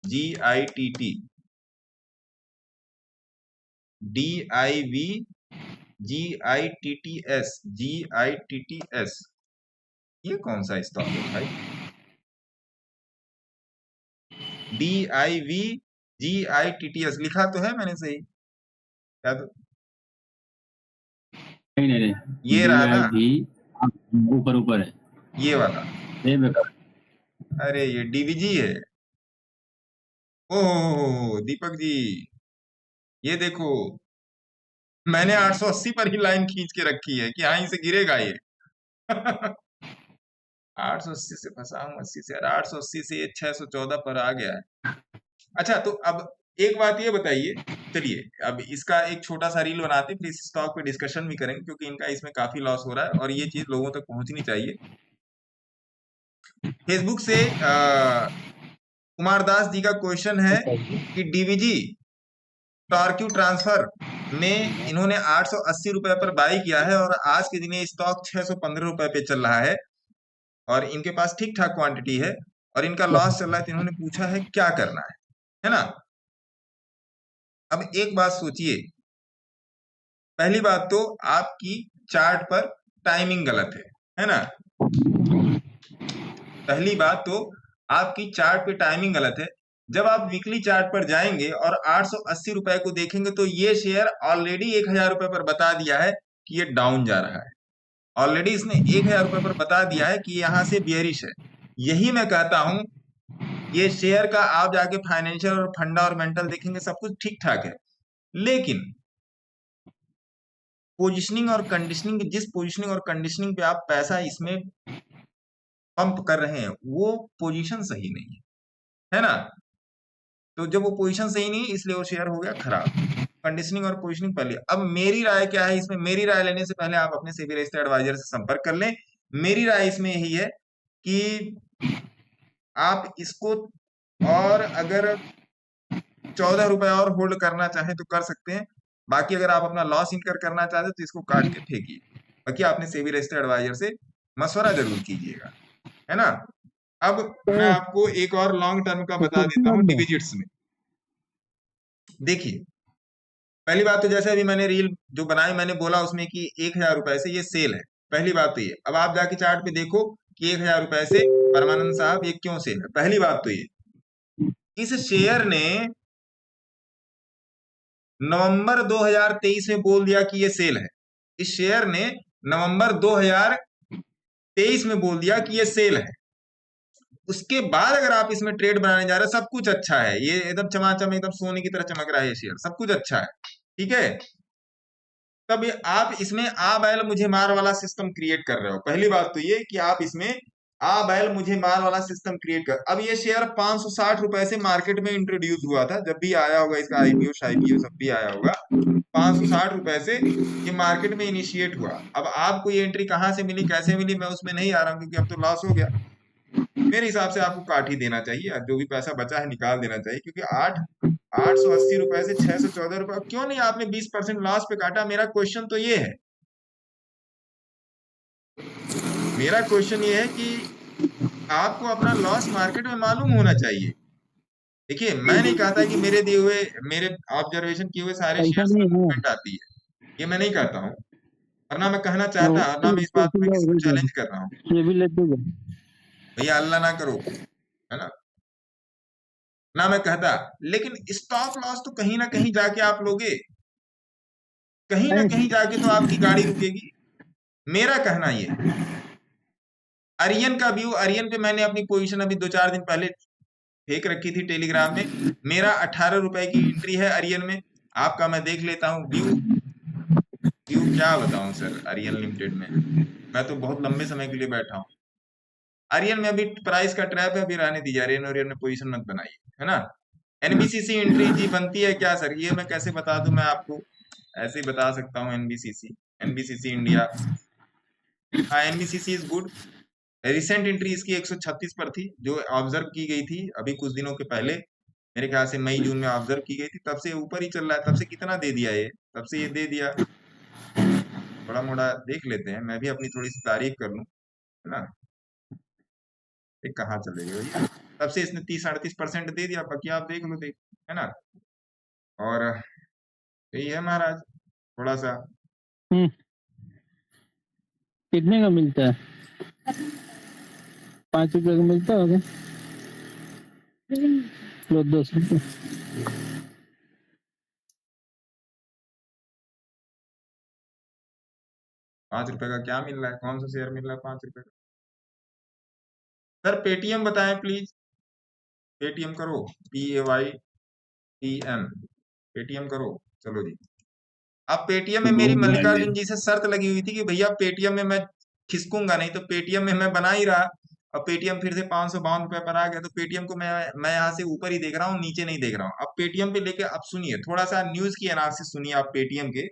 GITT, DIVGITTS, GITTS, ये कौन सा स्टॉक है भाई, DIVGITTS लिखा तो है मैंने सही, क्या तो नहीं, ये रहा ना, ऊपर ऊपर है ये वाला, ये बेकार। अरे ये DVG है। ओह दीपक जी, ये देखो मैंने 880 पर ही लाइन खींच के रखी है कि यहीं से गिरेगा ये। 880 से फंसा हूं, 80 से, 880 से ये 614 पर आ गया है। अच्छा तो अब एक बात ये बताइए, चलिए अब इसका एक छोटा सा रील बनाते हैं, फिर इस स्टॉक पे डिस्कशन भी करेंगे, क्योंकि इनका इसमें काफी लॉस हो रहा है और ये चीज लोगों तक पहुंचनी चाहिए। फेसबुक से कुमार दास जी का क्वेश्चन है कि DVG टॉर्क्यू ट्रांसफर में इन्होंने 880 रुपए पर बाई किया है और आज के दिन ये स्टॉक 615 रुपए पे चल रहा है और इनके पास ठीक ठाक क्वांटिटी है और इनका लॉस चल रहा है, तो इन्होंने पूछा है क्या करना है ना। अब एक बात सोचिए, पहली बात तो आपकी चार्ट पर टाइमिंग गलत है ना। पहली बात तो आपकी चार्ट पे टाइमिंग गलत है। जब आप वीकली चार्ट पर जाएंगे और 880 रुपए को देखेंगे तो ये शेयर ऑलरेडी 1000 रुपए पर बता दिया है कि ये डाउन जा रहा है, ऑलरेडी इसने 1000 रुपए पर बता दिया है कि यहां से बियरिश है। यही मैं कहता हूं, ये शेयर का आप जाके फाइनेंशियल और फंडा और मेंटल देखेंगे, सब कुछ ठीक ठाक है, लेकिन पोजिशनिंग और कंडीशनिंग, जिस पोजिशनिंग और कंडीशनिंग पे आप पैसा इसमें पंप कर रहे हैं वो पोजीशन सही नहीं है ना। तो जब वो पोजीशन सही नहीं, इसलिए वो शेयर हो गया खराब। कंडीशनिंग और पोजीशनिंग पहले। अब मेरी राय क्या है इसमें, मेरी राय लेने से पहले आप अपने सेबी रजिस्टर्ड एडवाइजर से संपर्क कर लें। मेरी राय इसमें यही है कि आप इसको और अगर 14 रुपए और होल्ड करना चाहें तो कर सकते हैं, बाकी अगर आप अपना लॉस इनकर करना चाहते हैं तो इसको काट के फेंकिए। बाकी आपने सेबी रजिस्टर्ड एडवाइजर से मशवरा जरूर कीजिएगा, है ना। अब मैं आपको एक और लॉन्ग टर्म का बता देता हूं डिविजिट्स में। देखिए पहली बात तो जैसे अभी मैंने रील जो बनाई, मैंने बोला उसमें कि 1000 रुपए से ये सेल है, पहली बात तो ये। अब आप जाके चार्ट पे देखो कि 1000 रुपए से परमानंद साहब ये क्यों सेल है। पहली बात तो ये, इस शेयर ने नवंबर 2023 में बोल दिया कि ये सेल है। इस शेयर ने नवंबर 2023 में बोल दिया कि ये सेल है। उसके बाद अगर आप इसमें ट्रेड बनाने जा रहे हैं, सब कुछ अच्छा है, ये एकदम चमाचम एकदम सोने की तरह चमक रहा है ये शेयर, सब कुछ अच्छा है, ठीक है। तब आप इसमें आ बैल मुझे मार वाला सिस्टम क्रिएट कर रहे हो। पहली बात तो ये कि आप इसमें आ बैल मुझे मार वाला सिस्टम क्रिएट कर। अब ये शेयर 560 रुपए से मार्केट में इंट्रोड्यूस हुआ था, जब भी आया होगा इसका आईपीओ शाईपीओ सब भी आया होगा, 560 रुपए से ये मार्केट में इनिशिएट हुआ। अब आपको ये एंट्री कहां से मिली, कैसे मिली, मैं उसमें नहीं आ रहा हूं क्योंकि अब तो लॉस हो गया। मेरे हिसाब से आपको काट ही देना चाहिए, जो भी पैसा बचा है निकाल देना चाहिए, क्योंकि 880 रुपए से 614 रुपए, क्यों नहीं आपने 20% लॉस पे काटा? मेरा क्वेश्चन तो ये है, मेरा क्वेश्चन ये है कि आपको अपना लॉस मार्केट में मालूम होना चाहिए। देखिए, मैं नहीं कहता कि मेरे ऑब्जर्वेशन किए हुए सारे ऐसा शेयर्स में नहीं है। मूवमेंट आती है, ये मैं नहीं कहता हूँ, और ना मैं कहना चाहता, और ना मैं इस बात में किसी को चैलेंज कर रहा हूँ। ये भी लेते जाओ। भैया अल्लाह ना करो, है ना मैं कहता, लेकिन स्टॉप लॉस तो कहीं ना कहीं जाके आप लोगे, कहीं ना कहीं जाके तो आपकी गाड़ी रुकेगी। मेरा कहना ये है, अरियन का व्यू, अरियन पे मैंने अपनी पोजीशन अभी 2-4 दिन पहले फेंक रखी थी टेलीग्राम में। मेरा 18 रुपए की एंट्री है अरियन में, आपका मैं देख लेता हूँ व्यू। व्यू क्या बताऊं सर, अरियन लिमिटेड में मैं तो बहुत लंबे समय के लिए बैठा हूँ। अरियन में अभी प्राइस का ट्रैप है, अभी रहने दीजिए, अरियन में पोजीशन मत बनाइए, है ना। एनबीसीसी एंट्री जी बनती है क्या सर? ये मैं कैसे बता दूं, मैं आपको ऐसे ही बता सकता हूँ। एनबीसीसी इंडिया, हाँ NBCC is good. Recent entry इसकी 136 पर थी, जो ऑब्जर्व की गई थी अभी कुछ दिनों के पहले, मेरे ख्याल से मई जून में ऑब्जर्व की गई थी, तब से ऊपर ही चल रहा है। तब से कितना दे दिया ये? तब से ये दे दिया, बड़ा मोड़ा देख लेते हैं, मैं भी अपनी थोड़ी सी तारीफ कर लूं, है ना। ये कहाँ चले गए भैया? तब से इसने 30-38% दे दिया, बाकी आप देख लो, देख, है ना। और यही है महाराज, थोड़ा सा कितने का मिलता है? 5 रुपए का मिलता होगा, लो 10 रुपए। 5 रुपए का क्या मिल रहा है? कौन सा शेयर मिल रहा है 5 रुपए का? सर पेटीएम बताएं प्लीज, पेटीएम करो, PAYTM, पेटीएम करो, चलो जी। अब पेटीएम में मेरी मल्लिकार्जुन जी से शर्त लगी हुई थी कि भैया पेटीएम में मैं खिसकूंगा नहीं, तो पेटीएम में मैं बना ही रहा। अब पेटीएम फिर से 552 रुपए पर आ गया, तो पेटीएम को मैं यहाँ से ऊपर ही देख रहा हूँ, नीचे नहीं देख रहा हूँ। अब पेटीएम पे लेके, अब सुनिए थोड़ा सा न्यूज की एनालिसिस सुनिए आप पेटीएम के।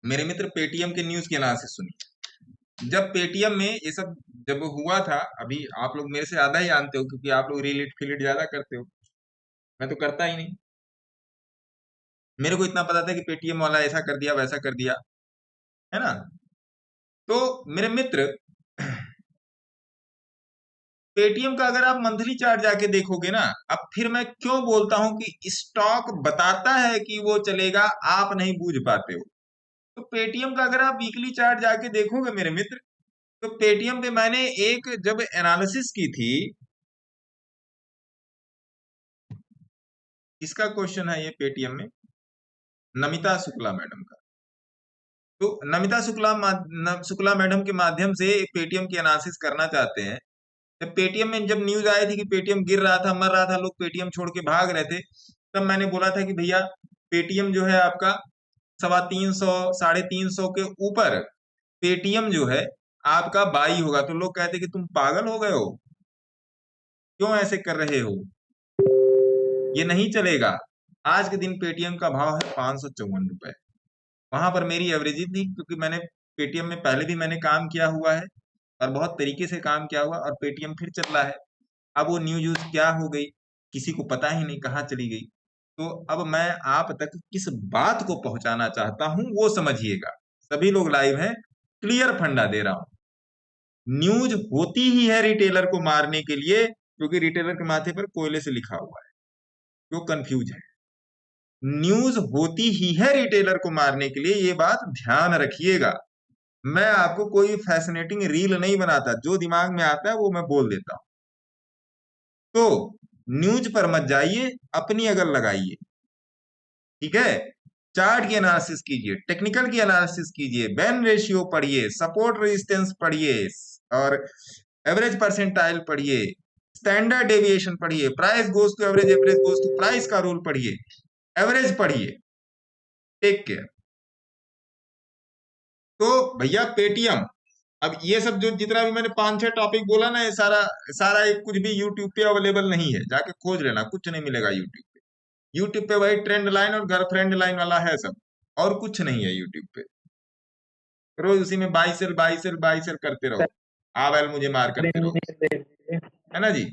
मेरे मित्र पेटीएम के न्यूज की एनालिसिस सुनिए। जब पेटीएम में ये सब जब हुआ था, अभी आप लोग मेरे से ज्यादा ही जानते हो, क्योंकि आप लोग रिलेट फिलेट ज्यादा करते हो, मैं तो करता ही नहीं। मेरे को इतना पता था कि पेटीएम वाला ऐसा कर दिया, वैसा कर दिया, है ना। तो मेरे मित्र, पेटीएम का अगर आप मंथली चार्ट जाके देखोगे ना, अब फिर मैं क्यों बोलता हूं कि स्टॉक बताता है कि वो चलेगा, आप नहीं बूझ पाते हो। तो पेटीएम का अगर आप वीकली चार्ट जाके देखोगे मेरे मित्र, तो पेटीएम पे मैंने एक जब एनालिसिस की थी, इसका क्वेश्चन है ये पेटीएम में, नमिता शुक्ला मैडम का। तो नमिता शुक्ला मैडम के माध्यम से पेटीएम की एनालिसिस करना चाहते हैं। जब पेटीएम में जब न्यूज आई थी कि पेटीएम गिर रहा था, मर रहा था, लोग पेटीएम छोड़ के भाग रहे थे, तब मैंने बोला था कि भैया पेटीएम जो है आपका 350, 350 के ऊपर पेटीएम जो है आपका बाई होगा। तो लोग कहते कि तुम पागल हो गए हो, क्यों ऐसे कर रहे हो, ये नहीं चलेगा। आज के दिन पेटीएम का भाव है 554 रुपए। वहां पर मेरी एवरेज थी, क्योंकि मैंने पेटीएम में पहले भी मैंने काम किया हुआ है, और बहुत तरीके से काम किया हुआ, और पेटीएम फिर चल रहा है। अब वो न्यूज क्या हो गई किसी को पता ही नहीं, कहाँ चली गई। तो अब मैं आप तक किस बात को पहुंचाना चाहता हूं वो समझिएगा। सभी लोग लाइव हैं, क्लियर फंडा दे रहा हूं। न्यूज होती ही है रिटेलर को मारने के लिए, क्योंकि रिटेलर के माथे पर कोयले से लिखा हुआ है, वो कंफ्यूज है। न्यूज होती ही है रिटेलर को मारने के लिए, ये बात ध्यान रखिएगा। मैं आपको कोई फैसिनेटिंग रील नहीं बनाता, जो दिमाग में आता है वो मैं बोल देता हूं। तो न्यूज पर मत जाइए, अपनी अगर लगाइए, ठीक है। चार्ट की एनालिसिस कीजिए, टेक्निकल की एनालिसिस कीजिए, बैन रेशियो पढ़िए, सपोर्ट रेजिस्टेंस पढ़िए, और एवरेज परसेंटाइल पढ़िए, स्टैंडर्ड डेविएशन पढ़िए, price goes to average, average goes to price का रूल पढ़िए, एवरेज पढ़िए, टेक केयर। तो भैया पेटीएम, अब ये सब जो जितना भी मैंने 5-6 टॉपिक बोला ना, ये सारा एक कुछ भी यूट्यूब पे अवेलेबल नहीं है, जाके खोज लेना, कुछ नहीं मिलेगा यूट्यूब पे। यूट्यूब पे वही ट्रेंड लाइन और गर्लफ्रेंड लाइन वाला है सब, और कुछ नहीं है यूट्यूब पे। रोज उसी में बाई सेल करते रहो, आवेल मुझे मार करते रहो, देख लीजिए। है ना जी।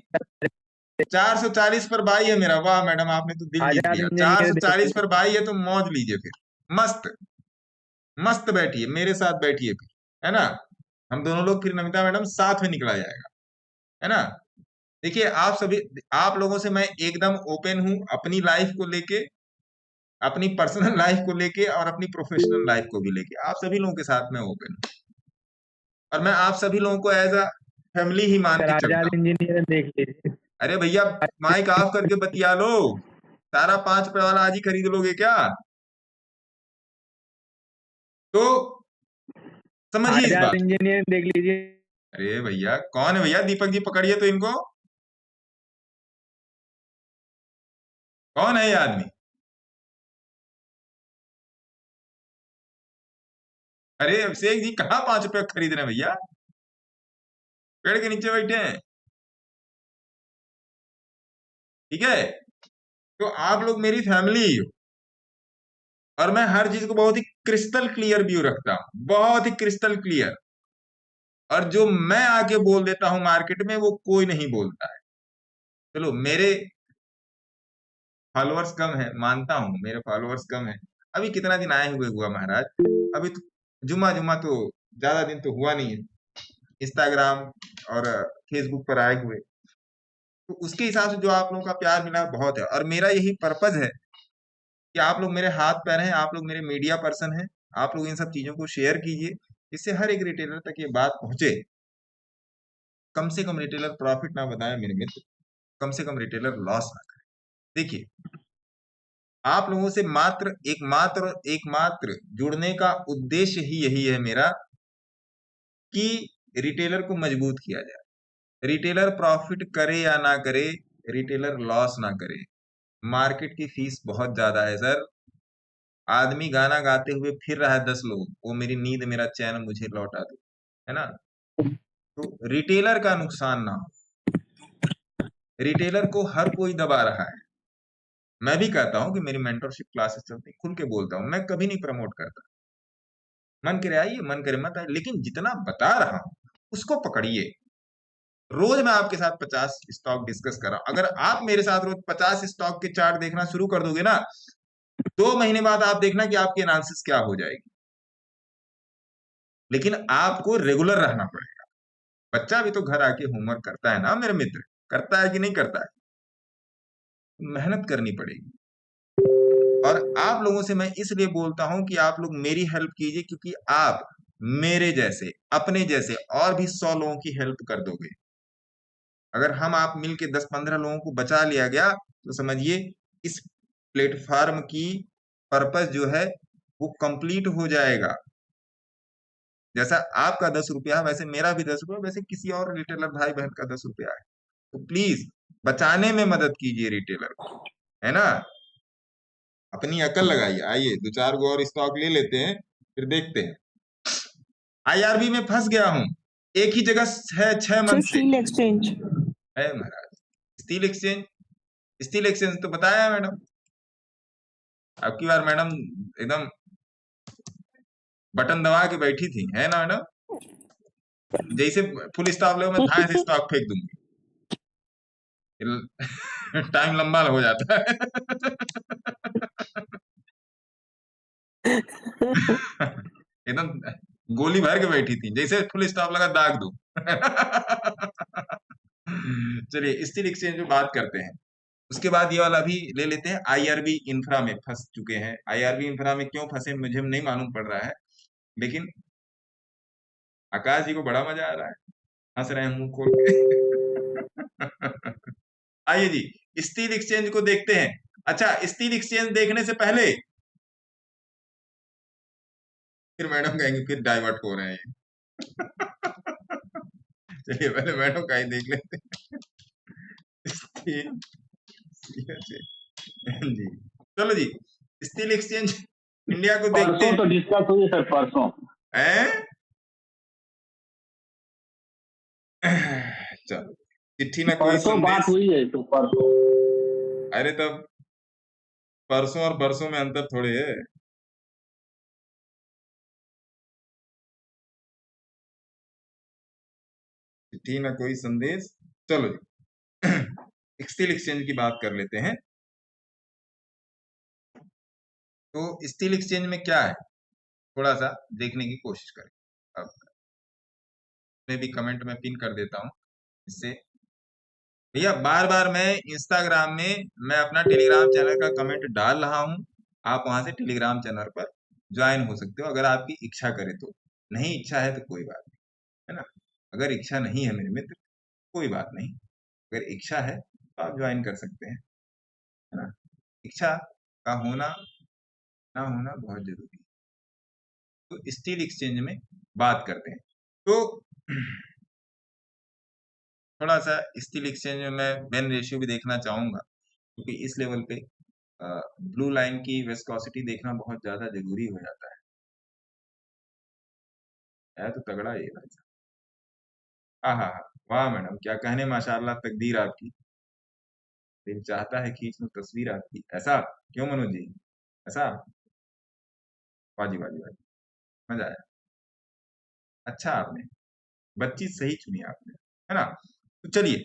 440 पर बाई है मेरा, वाह मैडम आपने तो दिल जीत आजाद लिया। इंजीनियर देख 440 लीजिए। पर बाई है तो मौज लीजिए फिर, मस्त मस्त बैठिए मेरे साथ बैठिए फिर, है ना। हम दोनों लोग फिर नमिता मैडम साथ में निकला जाएगा, है ना। देखिए आप सभी, आप लोगों से मैं एकदम ओपन हूं अपनी लाइफ को लेके, अपनी पर्सनल लाइफ को लेके और अपनी प्रोफेशनल लाइफ को भी लेके, आप सभी लोगों के साथ मैं ओपन हूं, और मैं आप सभी लोगों को एज अ फैमिली ही मान सर के चलता आजाद हूं। इंजीनियर देख लीजिए। अरे भैया माइक ऑफ करके बतिया लो, सारा 5 रुपए वाला आज ही खरीद लोगे क्या? तो समझिए इस आजाद बात को। इंजीनियर देख लीजिए। अरे भैया कौन है भैया? दीपक जी पकड़िए तो इनको, कौन है ये आदमी? अरे अभिषेक जी कहाँ 5 रुपए खरीद रहे हैं भैया, पेड़ के नीचे बैठे हैं, ठीक है। तो आप लोग मेरी फैमिली ही हो, और मैं हर चीज को बहुत ही क्रिस्टल क्लियर व्यू रखता हूं, बहुत ही क्रिस्टल क्लियर। और जो मैं आके बोल देता हूं मार्केट में वो कोई नहीं बोलता है। चलो मेरे फॉलोअर्स कम है, मानता हूं मेरे फॉलोअर्स कम है, अभी कितना दिन आए हुए हुआ महाराज, अभी तो जुम्मा जुम्मा तो ज्यादा दिन तो हुआ नहीं है इंस्टाग्राम और फेसबुक पर आए हुए। तो उसके हिसाब से जो आप लोगों का प्यार मिला बहुत है, और मेरा यही पर्पज है कि आप लोग मेरे हाथ पैर हैं, आप लोग मेरे मीडिया पर्सन हैं, आप लोग इन सब चीजों को शेयर कीजिए, जिससे हर एक रिटेलर तक ये बात पहुंचे। कम से कम रिटेलर प्रॉफिट ना बताए मेरे मित्र, कम से कम रिटेलर लॉस ना करे। देखिए आप लोगों से मात्र एकमात्र जुड़ने का उद्देश्य ही यही है मेरा, कि रिटेलर को मजबूत किया जाए, रिटेलर प्रॉफिट करे या ना करे, रिटेलर लॉस ना करे। मार्केट की फीस बहुत ज्यादा है सर, आदमी गाना गाते हुए फिर रहा है 10 लोग, वो मेरी नींद मेरा चैन मुझे लौटा दो, है ना। तो रिटेलर का नुकसान ना हो, रिटेलर को हर कोई दबा रहा है। मैं भी कहता हूं कि मेरी मेंटरशिप क्लासेस चलती, खुल के बोलता हूं, मैं कभी नहीं प्रमोट करता, मन करे आइए मन करे मत आइए, लेकिन जितना बता रहा हूं उसको पकड़िए। रोज मैं आपके साथ 50 स्टॉक डिस्कस कर रहा हूं, अगर आप मेरे साथ रोज 50 स्टॉक के चार्ट देखना शुरू कर दोगे ना, 2 महीने बाद आप देखना कि आपकी एनालिसिस क्या हो जाएगी। लेकिन आपको रेगुलर रहना पड़ेगा। बच्चा भी तो घर आके होमवर्क करता है ना मेरे मित्र, करता है कि नहीं करता है? मेहनत करनी पड़ेगी। और आप लोगों से मैं इसलिए बोलता हूं कि आप लोग मेरी हेल्प कीजिए, क्योंकि आप मेरे जैसे अपने जैसे और भी 100 लोगों की हेल्प कर दोगे। अगर हम आप मिलके 10-15 लोगों को बचा लिया गया तो समझिए इस प्लेटफॉर्म की पर्पस जो है वो कंप्लीट हो जाएगा। जैसा आपका 10 रुपया वैसे मेरा भी 10 रुपया, वैसे किसी और रिटेलर भाई बहन का 10 रुपया है। तो प्लीज बचाने में मदद कीजिए रिटेलर को, है ना। अपनी अकल लगाइए। आइए 2-4 गो और स्टॉक ले लेते हैं, फिर देखते हैं। आईआरबी में फंस गया हूं, एक ही जगह है 6 Sir, मंथ से, steel exchange. है महाराज। स्टील एक्सचेंज, स्टील एक्सचेंज तो बताया है मैडम, अब की बार मैडम एकदम बटन दबा के बैठी थी, है ना मैडम। जैसे फुल स्टॉप ले मैं धाए से स्टॉक फेंक दूंगी, टाइम लंबा हो जाता है। एकदम गोली भर के बैठी थी, जैसे फुल स्टॉप लगा दाग दो। चलिए स्टील एक्सचेंज में बात करते हैं। उसके बाद ये वाला भी ले लेते हैं, आईआरबी इंफ्रा में फंस चुके हैं। आईआरबी इंफ्रा में क्यों फंसे मुझे नहीं मालूम पड़ रहा है, लेकिन आकाश जी को बड़ा मजा आ रहा है, हंस रहे हैं मुंह खोल के। आइए जी स्टील एक्सचेंज को देखते हैं। अच्छा स्टील एक्सचेंज देखने से पहले फिर मैडम कहेंगे फिर डाइवर्ट हो रहे हैं। चलिए पहले मैडम का ही देख लेते हैं। जी चलो जी स्टील एक्सचेंज इंडिया को देखते परसों हैं। तो डिस्कस हुई सर, परसों। हैं? चलो चिट्ठी में कोई परसों बात संदेश, हुई है तो परसों। अरे तब परसों और बरसों में अंतर थोड़े है। चिट्ठी ना कोई संदेश। चलो जी स्टील एक्सचेंज की बात कर लेते हैं। तो स्टील एक्सचेंज में क्या है थोड़ा सा देखने की कोशिश करें। अब मैं भी कमेंट में पिन कर देता हूं इससे। भैया बार बार मैं इंस्टाग्राम में मैं अपना टेलीग्राम चैनल का कमेंट डाल रहा हूं, आप वहां से टेलीग्राम चैनल पर ज्वाइन हो सकते हो अगर आपकी इच्छा करे तो। नहीं इच्छा है तो कोई बात नहीं, है ना। अगर इच्छा नहीं है मेरे मित्र कोई बात नहीं, अगर इच्छा है तो आप ज्वाइन कर सकते हैं, है ना। इच्छा का होना ना होना बहुत जरूरी है। तो स्टील एक्सचेंज में बात करते हैं। तो थोड़ा सा स्टील एक्सचेंज में मैं बेन रेशियो भी देखना चाहूंगा क्योंकि इस लेवल पे ब्लू लाइन की विस्कोसिटी देखना बहुत ज्यादा जरूरी हो जाता है तो तगड़ा ये भाई साहब। हाँ हाँ हाँ, वाह मैडम क्या कहने, माशाल्लाह तकदीर आपकी, दिल चाहता है खींच लूं तस्वीर आपकी। ऐसा क्यों मनोज जी, ऐसा वाजी वाजी वाजी, मजा आया। अच्छा आपने बच्ची सही चुनी आपने, है ना। तो चलिए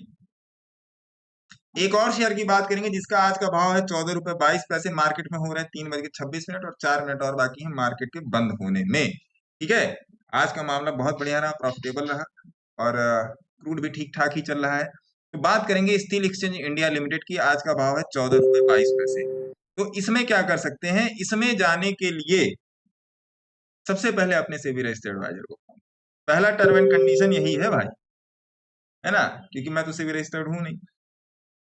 एक और शेयर की बात करेंगे जिसका आज का भाव है 14 रुपए 22 पैसे, मार्केट में हो रहा है 3:26 और 4 मिनट और बाकी है मार्केट के बंद होने में। ठीक है, आज का मामला बहुत बढ़िया रहा, प्रॉफिटेबल रहा और क्रूड भी ठीक ठाक ही चल रहा है। तो बात करेंगे स्टील एक्सचेंज इंडिया लिमिटेड की, आज का भाव है 14 रुपए 22 पैसे। तो इसमें क्या कर सकते हैं, इसमें जाने के लिए सबसे पहले अपने सेबी रजिस्टर्ड एडवाइजर को फोन। पहला टर्म एंड कंडीशन यही है भाई, है ना, क्योंकि मैं तो सेबी रजिस्टर्ड हूं नहीं।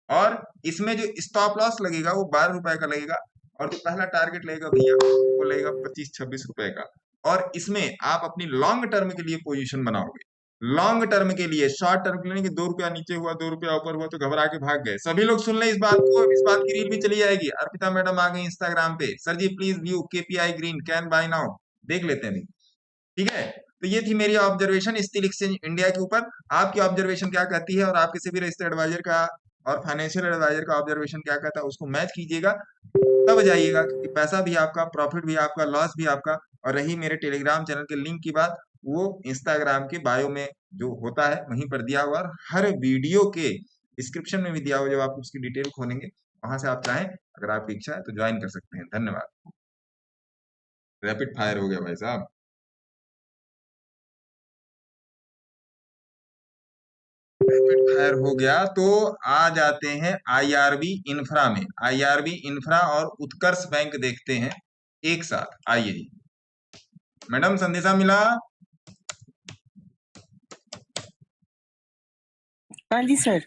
और इसमें जो स्टॉप लॉस लगेगा वो 12 रुपए का लगेगा और जो पहला टारगेट लगेगा भैया वो लगेगा 25-26 रुपए का। और इसमें आप अपनी लॉन्ग टर्म के लिए पोजीशन बनाओगे। लॉन्ग टर्म के लिए, शॉर्ट टर्म के लिए कि 2 रुपया नीचे हुआ 2 रुपया ऊपर हुआ तो घबरा के भाग गए। सभी लोग सुन लें इस बात को, इस बात की रील भी चली जाएगी। अर्पिता मैडम आ गई इंस्टाग्राम पे, sir ji please view KPI green can buy now, देख लेते हैं। ठीक है, तो ये थी मेरी ऑब्जर्वेशन स्टील एक्सचेंज इंडिया के ऊपर। आपकी ऑब्जर्वेशन क्या कहती है और आप किसी भी रजिस्टर्ड एडवाइजर का और फाइनेंशियल एडवाइजर का ऑब्जर्वेशन क्या कहता है उसको मैच कीजिएगा, तब जाइएगा, क्योंकि पैसा भी आपका, प्रॉफिट भी आपका, लॉस भी आपका। और रही मेरे टेलीग्राम चैनल के लिंक की बात, वो इंस्टाग्राम के बायो में जो होता है वहीं पर दिया हुआ और हर वीडियो के डिस्क्रिप्शन में भी दिया हुआ। जब आप उसकी डिटेल खोलेंगे वहां से आप चाहें अगर आपकी इच्छा है तो ज्वाइन कर सकते हैं। धन्यवाद। रैपिड फायर हो गया भाई साहब। रैपिड फायर हो गया तो आ जाते हैं आईआरबी इंफ्रा में। आईआरबी इंफ्रा और उत्कर्ष बैंक देखते हैं एक साथ, आइए। मैडम संदेशा मिला? हाँ जी सर,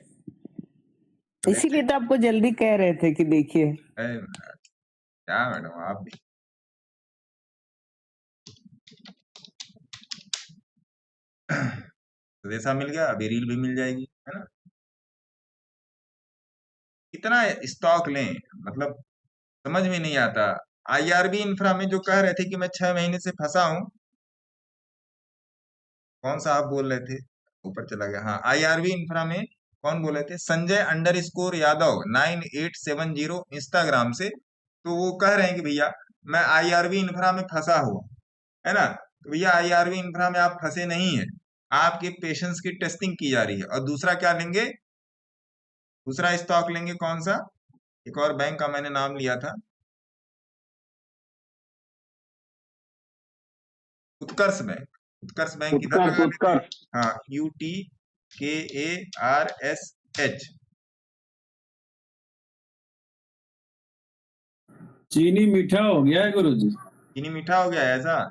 इसीलिए तो आपको जल्दी कह रहे थे कि देखिए। क्या मैडम आप भी संदेशा मिल गया, अभी रील भी मिल जाएगी, है ना। कितना स्टॉक लें, मतलब समझ में नहीं आता। आईआरबी इंफ्रा में जो कह रहे थे कि मैं 6 महीने से फंसा हूं, कौन सा आप बोल रहे थे, ऊपर चला गया। हाँ, आईआरबी इंफ्रा में कौन बोल रहे थे, संजय _यादव 9870 इंस्टाग्राम से। तो वो कह रहे हैं कि भैया मैं आईआरबी इंफ्रा में फंसा हुआ, है ना। तो भैया आईआरबी इंफ्रा में आप फंसे नहीं है, आपके पेशेंस की टेस्टिंग की जा रही है। और दूसरा क्या लेंगे, दूसरा स्टॉक लेंगे कौन सा, एक और बैंक का मैंने नाम लिया था, उत्कर्ष बैंक। उत्कर्ष बैंक किधर लगा लेते हैं, हाँ UTKARSH। चीनी मीठा हो गया है गुरुजी। चीनी मीठा हो गया है ऐसा,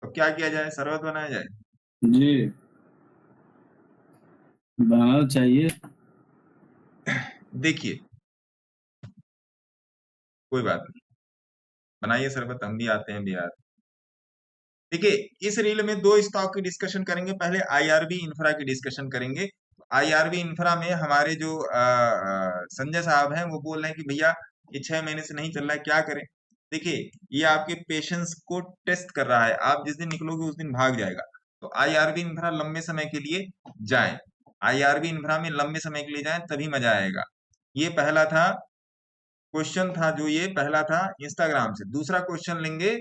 तो क्या किया जाए, शरबत बनाया जाए? जी बनाना चाहिए। देखिए कोई बात नहीं, बनाइए शरबत, हम भी आते हैं बिहार। देखिए इस रील में 2 स्टॉक की डिस्कशन करेंगे। पहले आईआरबी इंफ्रा की डिस्कशन करेंगे। आईआरबी इंफ्रा में हमारे जो संजय साहब हैं वो बोल रहे हैं कि भैया ये 6 महीने से नहीं चल रहा है, क्या करें। देखिए ये आपके पेशेंस को टेस्ट कर रहा है, आप जिस दिन निकलोगे उस दिन भाग जाएगा। तो आईआरबी इंफ्रा लंबे समय के लिए जाएं, आईआरबी इंफ्रा में लंबे समय के लिए जाएं, तभी मजा आएगा। ये पहला था क्वेश्चन था, जो ये पहला था इंस्टाग्राम से। दूसरा क्वेश्चन लेंगे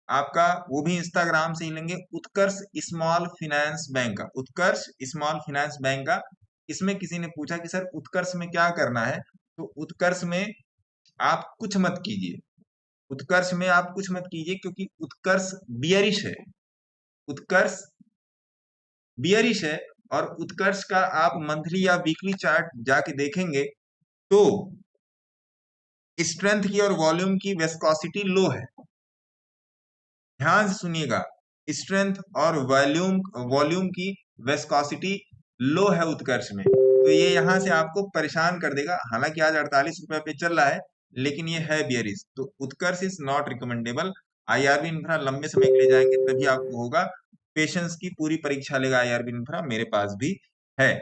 आपका वो भी इंस्टाग्राम से ही लेंगे, उत्कर्ष स्मॉल फाइनेंस बैंक का, उत्कर्ष स्मॉल फाइनेंस बैंक का। इसमें किसी ने पूछा कि सर उत्कर्ष में क्या करना है, तो उत्कर्ष में आप कुछ मत कीजिए, उत्कर्ष में आप कुछ मत कीजिए, क्योंकि उत्कर्ष बियरिश है, उत्कर्ष बियरिश है। और उत्कर्ष का आप मंथली या वीकली चार्ट जाके देखेंगे तो स्ट्रेंथ की और वॉल्यूम की वेस्कोसिटी लो है। ध्यान से सुनिएगा, स्ट्रेंथ और वॉल्यूम वॉल्यूम की वेस्कोसिटी लो है उत्कर्ष में, तो ये यहां से आपको परेशान कर देगा। हालांकि आज 48 रुपए पे चल रहा है, लेकिन ये है बियरिश, तो Utkarsh is not recommendable. IRB infra लंबे समय के लिए जाएंगे तभी आपको होगा। पेशेंस की पूरी परीक्षा लेगा आईआरबी इंफ्रा, मेरे पास भी है।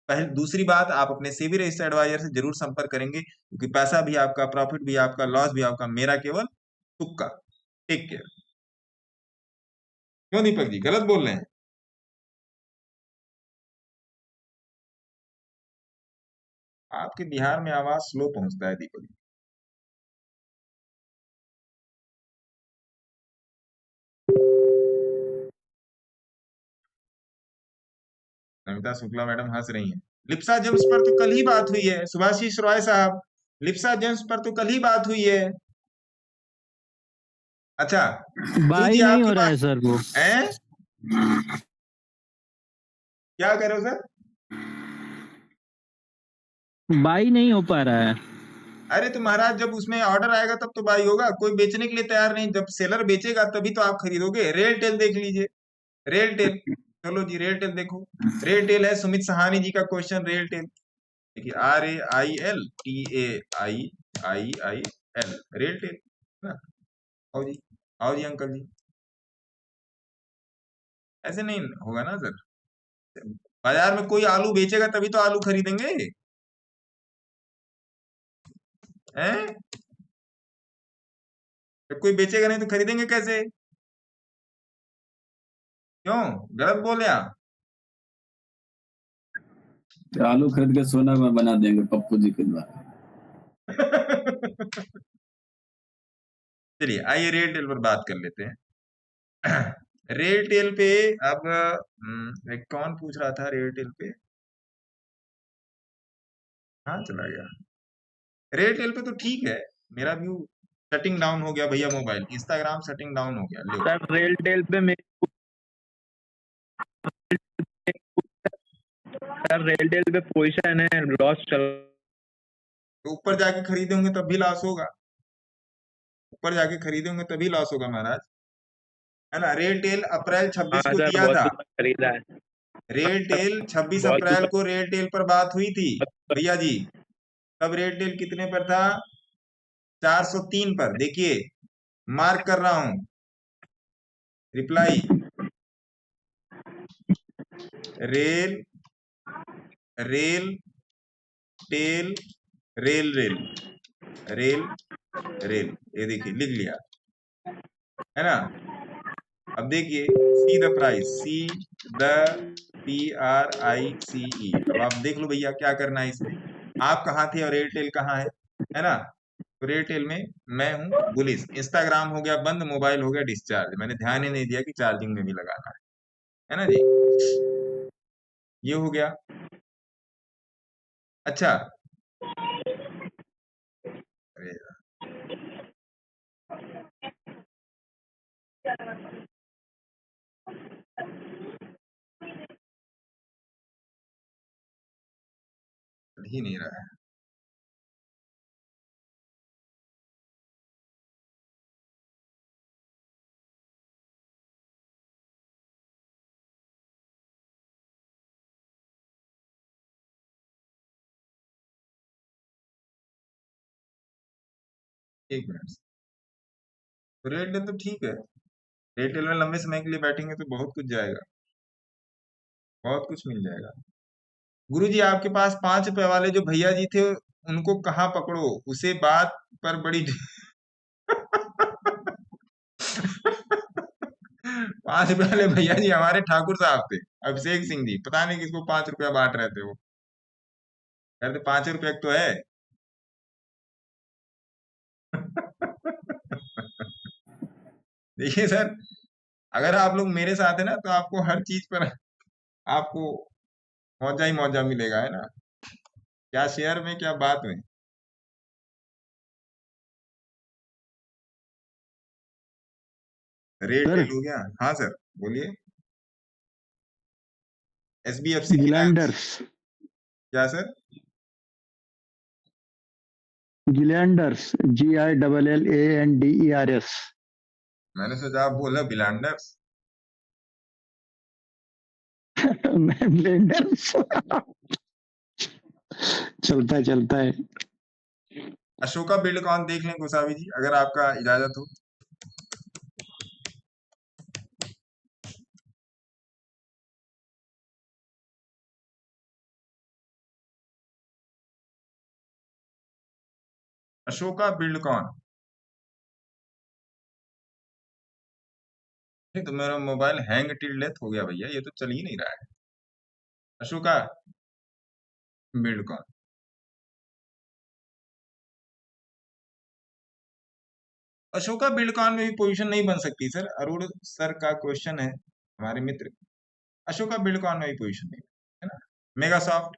पहले दूसरी बात, आप अपने सेबी रजिस्टर्ड एडवाइजर से जरूर संपर्क करेंगे, क्योंकि पैसा भी आपका, प्रॉफिट भी आपका, लॉस भी आपका, मेरा केवल तुक्का। Take care. क्यों दीपक जी गलत बोल रहे हैं? आपके बिहार में आवाज स्लो पहुंचता है दीपक जी। नमिता शुक्ला मैडम हंस रही हैं। लिप्सा जेम्स पर तो कल ही बात हुई है सुभाषिश रॉय साहब, लिप्सा जेम्स पर तो कल ही बात हुई है। अच्छा गुरु जी नहीं आपके हो रहा पास है सर वो, हैं? क्या कह रहे हो सर? बाई नहीं हो पा रहा है। अरे तो महाराज जब उसमें ऑर्डर आएगा तब तो बाई होगा, कोई बेचने के लिए तैयार नहीं, जब सेलर बेचेगा तभी तो आप खरीदोगे। रेल टेल देख लीजिए, रेल टेल, चलो जी रेल टेल देखो। रेल टेल है सुमित सहानी जी का क्वेश्चन, रेल टेल देखिए, RAILTAIIIL, रेल टेल ना। आओ जी, आओ जी अंकल जी, ऐसे नहीं होगा ना सर। बाजार में कोई आलू बेचेगा तभी तो आलू खरीदेंगे, हैं? जब कोई बेचेगा नहीं तो खरीदेंगे कैसे? क्यों गलत बोले आप? आलू खरीद के सोना में बना देंगे पप्पू जी के द्वारा। चलिए आइए रेल टेल पर बात कर लेते हैं। रेल टेल पे अब एक कौन पूछ रहा था रेल टेल पे? हाँ चला गया। रेल टेल पे तो ठीक है, मेरा व्यू शटिंग डाउन हो गया भैया, मोबाइल इंस्टाग्राम शटिंग डाउन हो गया। लो सर रेल टेल पे सर रेल टेल पे पोजीशन है, लॉस चल। तो ऊपर जाके खरीदेंगे तब भी लॉस होगा, ऊपर जाके खरीदेंगे तभी लॉस होगा महाराज, है ना। रेल टेल अप्रैल 26 हाँ को सर दिया बहुत था, ऊपर खरीदा है, रेल टेल 26 बहुत अप्रैल ऊपर। को रेल टेल पर बात हुई थी भैया जी। तब रेल टेल कितने पर था? 403 पर। देखिए मार्क कर रहा हूं, reply rail RailTel rail rail rail rail, ये देखिए लिख लिया, है ना। अब देखिए see the price, see the PRICE। अब आप देख लो भैया क्या करना है इसमें, आप कहाँ थे और एयरटेल कहाँ है ना। तो एयरटेल में मैं हूँ बुलिस। इंस्टाग्राम हो गया बंद, मोबाइल हो गया डिस्चार्ज, मैंने ध्यान ही नहीं दिया कि चार्जिंग में भी लगाना है ना जी। ये हो गया। अच्छा अरे चल ही नहीं रहा है। एक मिनट, तो एयरटेल तो ठीक है, एयरटेल में लंबे समय के लिए बैठेंगे तो बहुत कुछ जाएगा, बहुत कुछ मिल जाएगा। गुरुजी आपके पास 5 रुपए वाले जो भैया जी थे उनको कहाँ पकड़ो, उसे बात पर बड़ी 5 रुपए वाले भैया जी हमारे ठाकुर साहब थे, अभिषेक सिंह जी, पता नहीं किसको 5 रुपया बांट रहे थे वो, कहते 5 रुपए तो है। देखिए सर, अगर आप लोग मेरे साथ है ना तो आपको हर चीज पर आपको मौजा ही मौजा मिलेगा, है ना? क्या शेयर में, क्या बात में। रेट सर डील हो गया। हाँ सर, बोलिए। SBFC finance. गिलैंडर्स क्या सर? गिलैंडर्स GILLANDERS मैंने सोचा आप बोला बिलांडर्स। ब्लेंडर्स चलता है। अशोका बिल्डकॉन देख लें गोसावी जी, अगर आपका इजाजत हो। अशोका बिल्डकॉन। नहीं तो मेरा मोबाइल हैंग टिल डेथ हो गया भैया, ये तो चल ही नहीं रहा है। अशोका बिल्डकॉन। अशोका बिल्डकॉन में भी पोजीशन नहीं बन सकती सर। अरुण सर का क्वेश्चन है, हमारे मित्र। अशोका बिल्डकॉन में भी पोजीशन नहीं, है ना? मेगासॉफ्ट।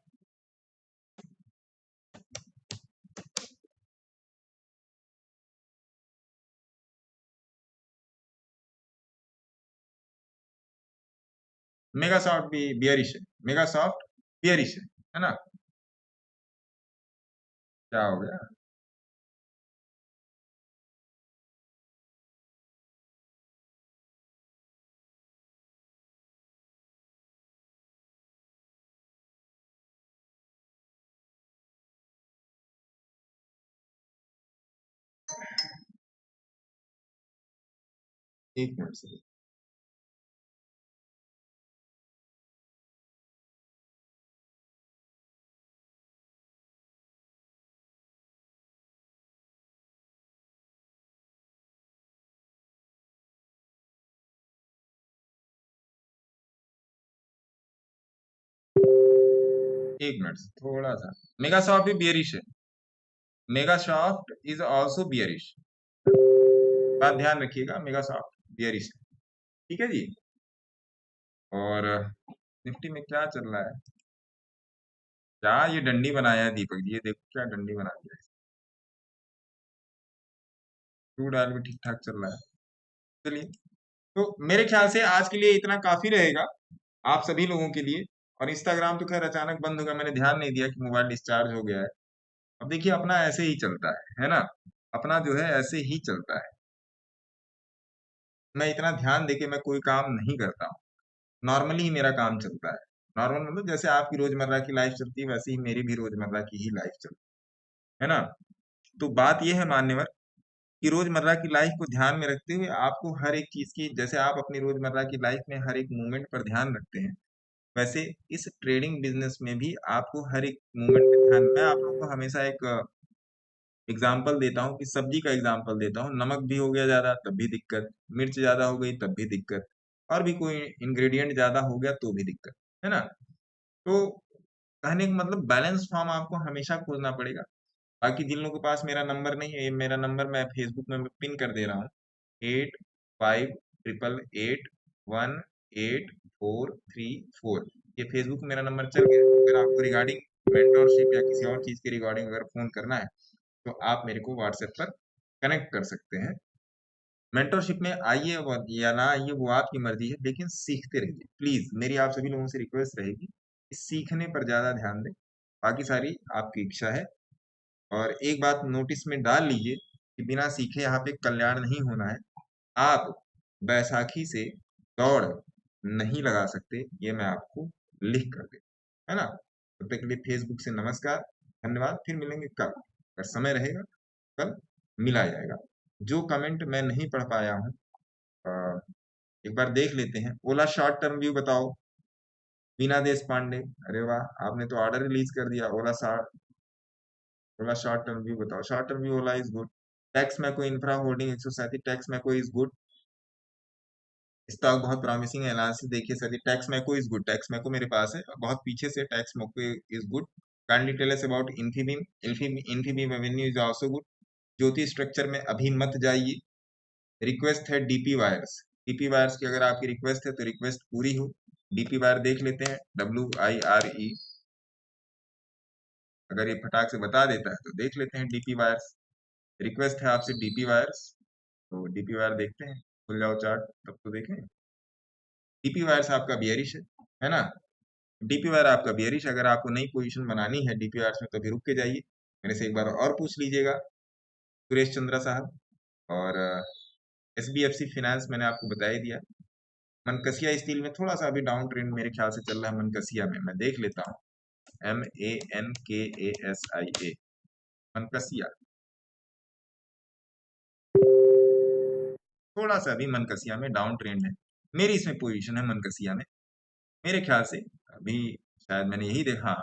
मेगासॉफ्ट भी बियरिश है। मेगासॉफ्ट बियरिश है ना? क्या हो गया? एक मिनट से। एक मिनट से, थोड़ा सा। मेगासॉफ्ट भी बियरिश है। मेगासॉफ्ट इज ऑल्सो बियरिश। बात ध्यान रखिएगा, मेगासॉफ्ट बियरिश है। ठीक है जी। और निफ्टी में क्या चल रहा है? क्या ये डंडी बनाया है दीपक जी? ये देखो क्या डंडी बना दिया है। क्रूड ऑयल भी ठीक ठाक चल रहा है। चलिए, तो मेरे ख्याल से आज के लिए इतना काफी रहेगा आप सभी लोगों के लिए। और इंस्टाग्राम तो खैर अचानक बंद हो गया, मैंने ध्यान नहीं दिया कि मोबाइल डिस्चार्ज हो गया है। अब देखिए, अपना ऐसे ही चलता है ना? अपना जो है ऐसे ही चलता है। मैं इतना ध्यान देके मैं कोई काम नहीं करता हूँ। नॉर्मली ही मेरा काम चलता है। नॉर्मल मतलब जैसे आपकी रोजमर्रा की लाइफ चलती है, वैसे ही मेरी भी रोजमर्रा की ही लाइफ चलती है ना? तो बात यह है मान्यवर, कि रोजमर्रा की लाइफ को ध्यान में रखते हुए आपको हर एक चीज की, जैसे आप अपनी रोजमर्रा की लाइफ में हर एक मूवमेंट पर ध्यान रखते हैं, वैसे इस ट्रेडिंग बिजनेस में भी आपको हर एक मूवमेंट पे ध्यान। मैं आप लोगों को हमेशा एक एग्जाम्पल देता हूँ, कि सब्जी का एग्जाम्पल देता हूँ। नमक भी हो गया ज्यादा तब भी दिक्कत, मिर्च ज्यादा हो गई तब भी दिक्कत, और भी कोई इंग्रेडिएंट ज्यादा हो गया तो भी दिक्कत, है ना? तो कहने का मतलब बैलेंस फॉर्म आपको हमेशा खोजना पड़ेगा। बाकी जिन लोगों के पास मेरा नंबर नहीं है, ये मेरा नंबर मैं फेसबुक में पिन कर दे रहा हूँ। 8588184334। ये फेसबुक में मेरा नंबर चल गया। अगर आपको रिगार्डिंग मेंटोरशिप या किसी और चीज के रिगार्डिंग अगर फोन करना है, तो आप मेरे को व्हाट्सएप पर कनेक्ट कर सकते हैं। मेंटोरशिप में आइए या ना आइए वो आपकी मर्जी है, लेकिन सीखते रहिए प्लीज। मेरी आप सभी लोगों से रिक्वेस्ट रहेगी कि सीखने पर ज्यादा ध्यान दें, बाकी सारी आपकी इच्छा है। और एक बात नोटिस में डाल लीजिए कि बिना सीखे यहाँ पे कल्याण नहीं होना है। आप बैसाखी से दौड़ नहीं लगा सकते, ये मैं आपको लिख कर दे, है ना? तब तक के लिए फेसबुक से नमस्कार, धन्यवाद। फिर मिलेंगे कल, अगर समय रहेगा कल मिला जाएगा। जो कमेंट मैं नहीं पढ़ पाया हूँ, अ, एक बार देख लेते हैं। ओला शॉर्ट टर्म व्यू बताओ, बीना देश पांडे। अरे वाह, आपने तो ऑर्डर रिलीज कर दिया। ओला शॉर्ट टर्म व्यू बताओ। Short term view Ola is good. Texmaco infra holding 137। Texmaco is good. Stock बहुत प्रॉमिसिंग है। एनालिसिस देखिए sir, Texmaco is good. Texmaco मेरे पास है बहुत पीछे से। Texmaco is good. Kindly tell us about Infibeam. Infibeam revenue is also good. Jyoti structure में अभी मत जाइए, रिक्वेस्ट है डीपी वायर्स। डीपी वायर्स की अगर आपकी रिक्वेस्ट है तो रिक्वेस्ट पूरी हो। डीपी वायर देख लेते हैं, WIRE। अगर ये फटाक से बता देता है तो देख लेते हैं डीपी वायर्स। रिक्वेस्ट है आपसे डीपी वायर्स, तो डीपी वायर देखते हैं। खुल जाओ चार्ट, तब तो देखें। डीपी वायर्स आपका बियरिश है ना। डीपी वायर आपका बियरिश। अगर आपको नई पोजीशन बनानी है डीपी वायर्स में तो अभी रुक के जाइए, मेरे से एक बार और पूछ लीजिएगा सुरेश चंद्रा साहब। और SBFC फाइनेंस मैंने आपको बता ही दिया। मनकसिया स्टील में थोड़ा सा अभी डाउन ट्रेंड मेरे ख्याल से चल रहा है। मनकसिया में मैं देख लेता हूँ, MANKASIA, मनकसिया। थोड़ा सा अभी मनकसिया में डाउन ट्रेंड है। मेरी इसमें पोजीशन है मनकसिया में, मेरे ख्याल से अभी शायद मैंने यही देखा।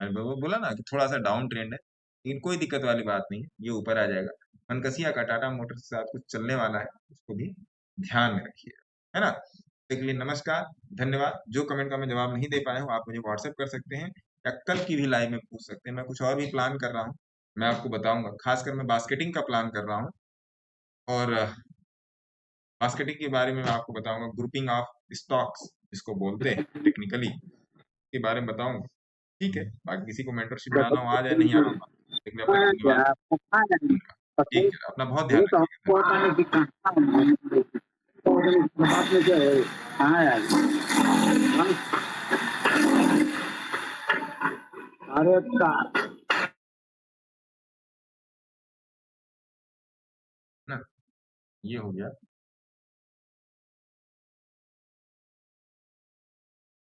मैंने बोला ना कि थोड़ा सा डाउन ट्रेंड है, लेकिन कोई दिक्कत वाली बात नहीं है, ये ऊपर आ जाएगा। मनकसिया का टाटा मोटर्स के साथ कुछ चलने वाला है, उसको भी ध्यान में रखिए, है ना। इसके लिए नमस्कार, धन्यवाद। जो कमेंट का मैं जवाब नहीं दे पाया हूँ आप मुझे व्हाट्सएप कर सकते हैं या कल की भी लाइव में पूछ सकते हैं। मैं कुछ और भी प्लान कर रहा हूँ, मैं आपको बताऊंगा। खासकर मैं बास्केटिंग का प्लान कर रहा हूँ, और बास्केटिंग के बारे में मैं आपको बताऊंगा। ग्रुपिंग ऑफ स्टॉक्स जिसको बोलते हैं टेक्निकली, के बारे में बताऊंगा। ठीक है, बाकी किसी को मेंटरशिप में आना हो आ जाए, नहीं आना हो लेकिन अपना धन्यवाद। ठीक है, अपना बहुत ध्यान रखिएगा। ना, ये हो गया।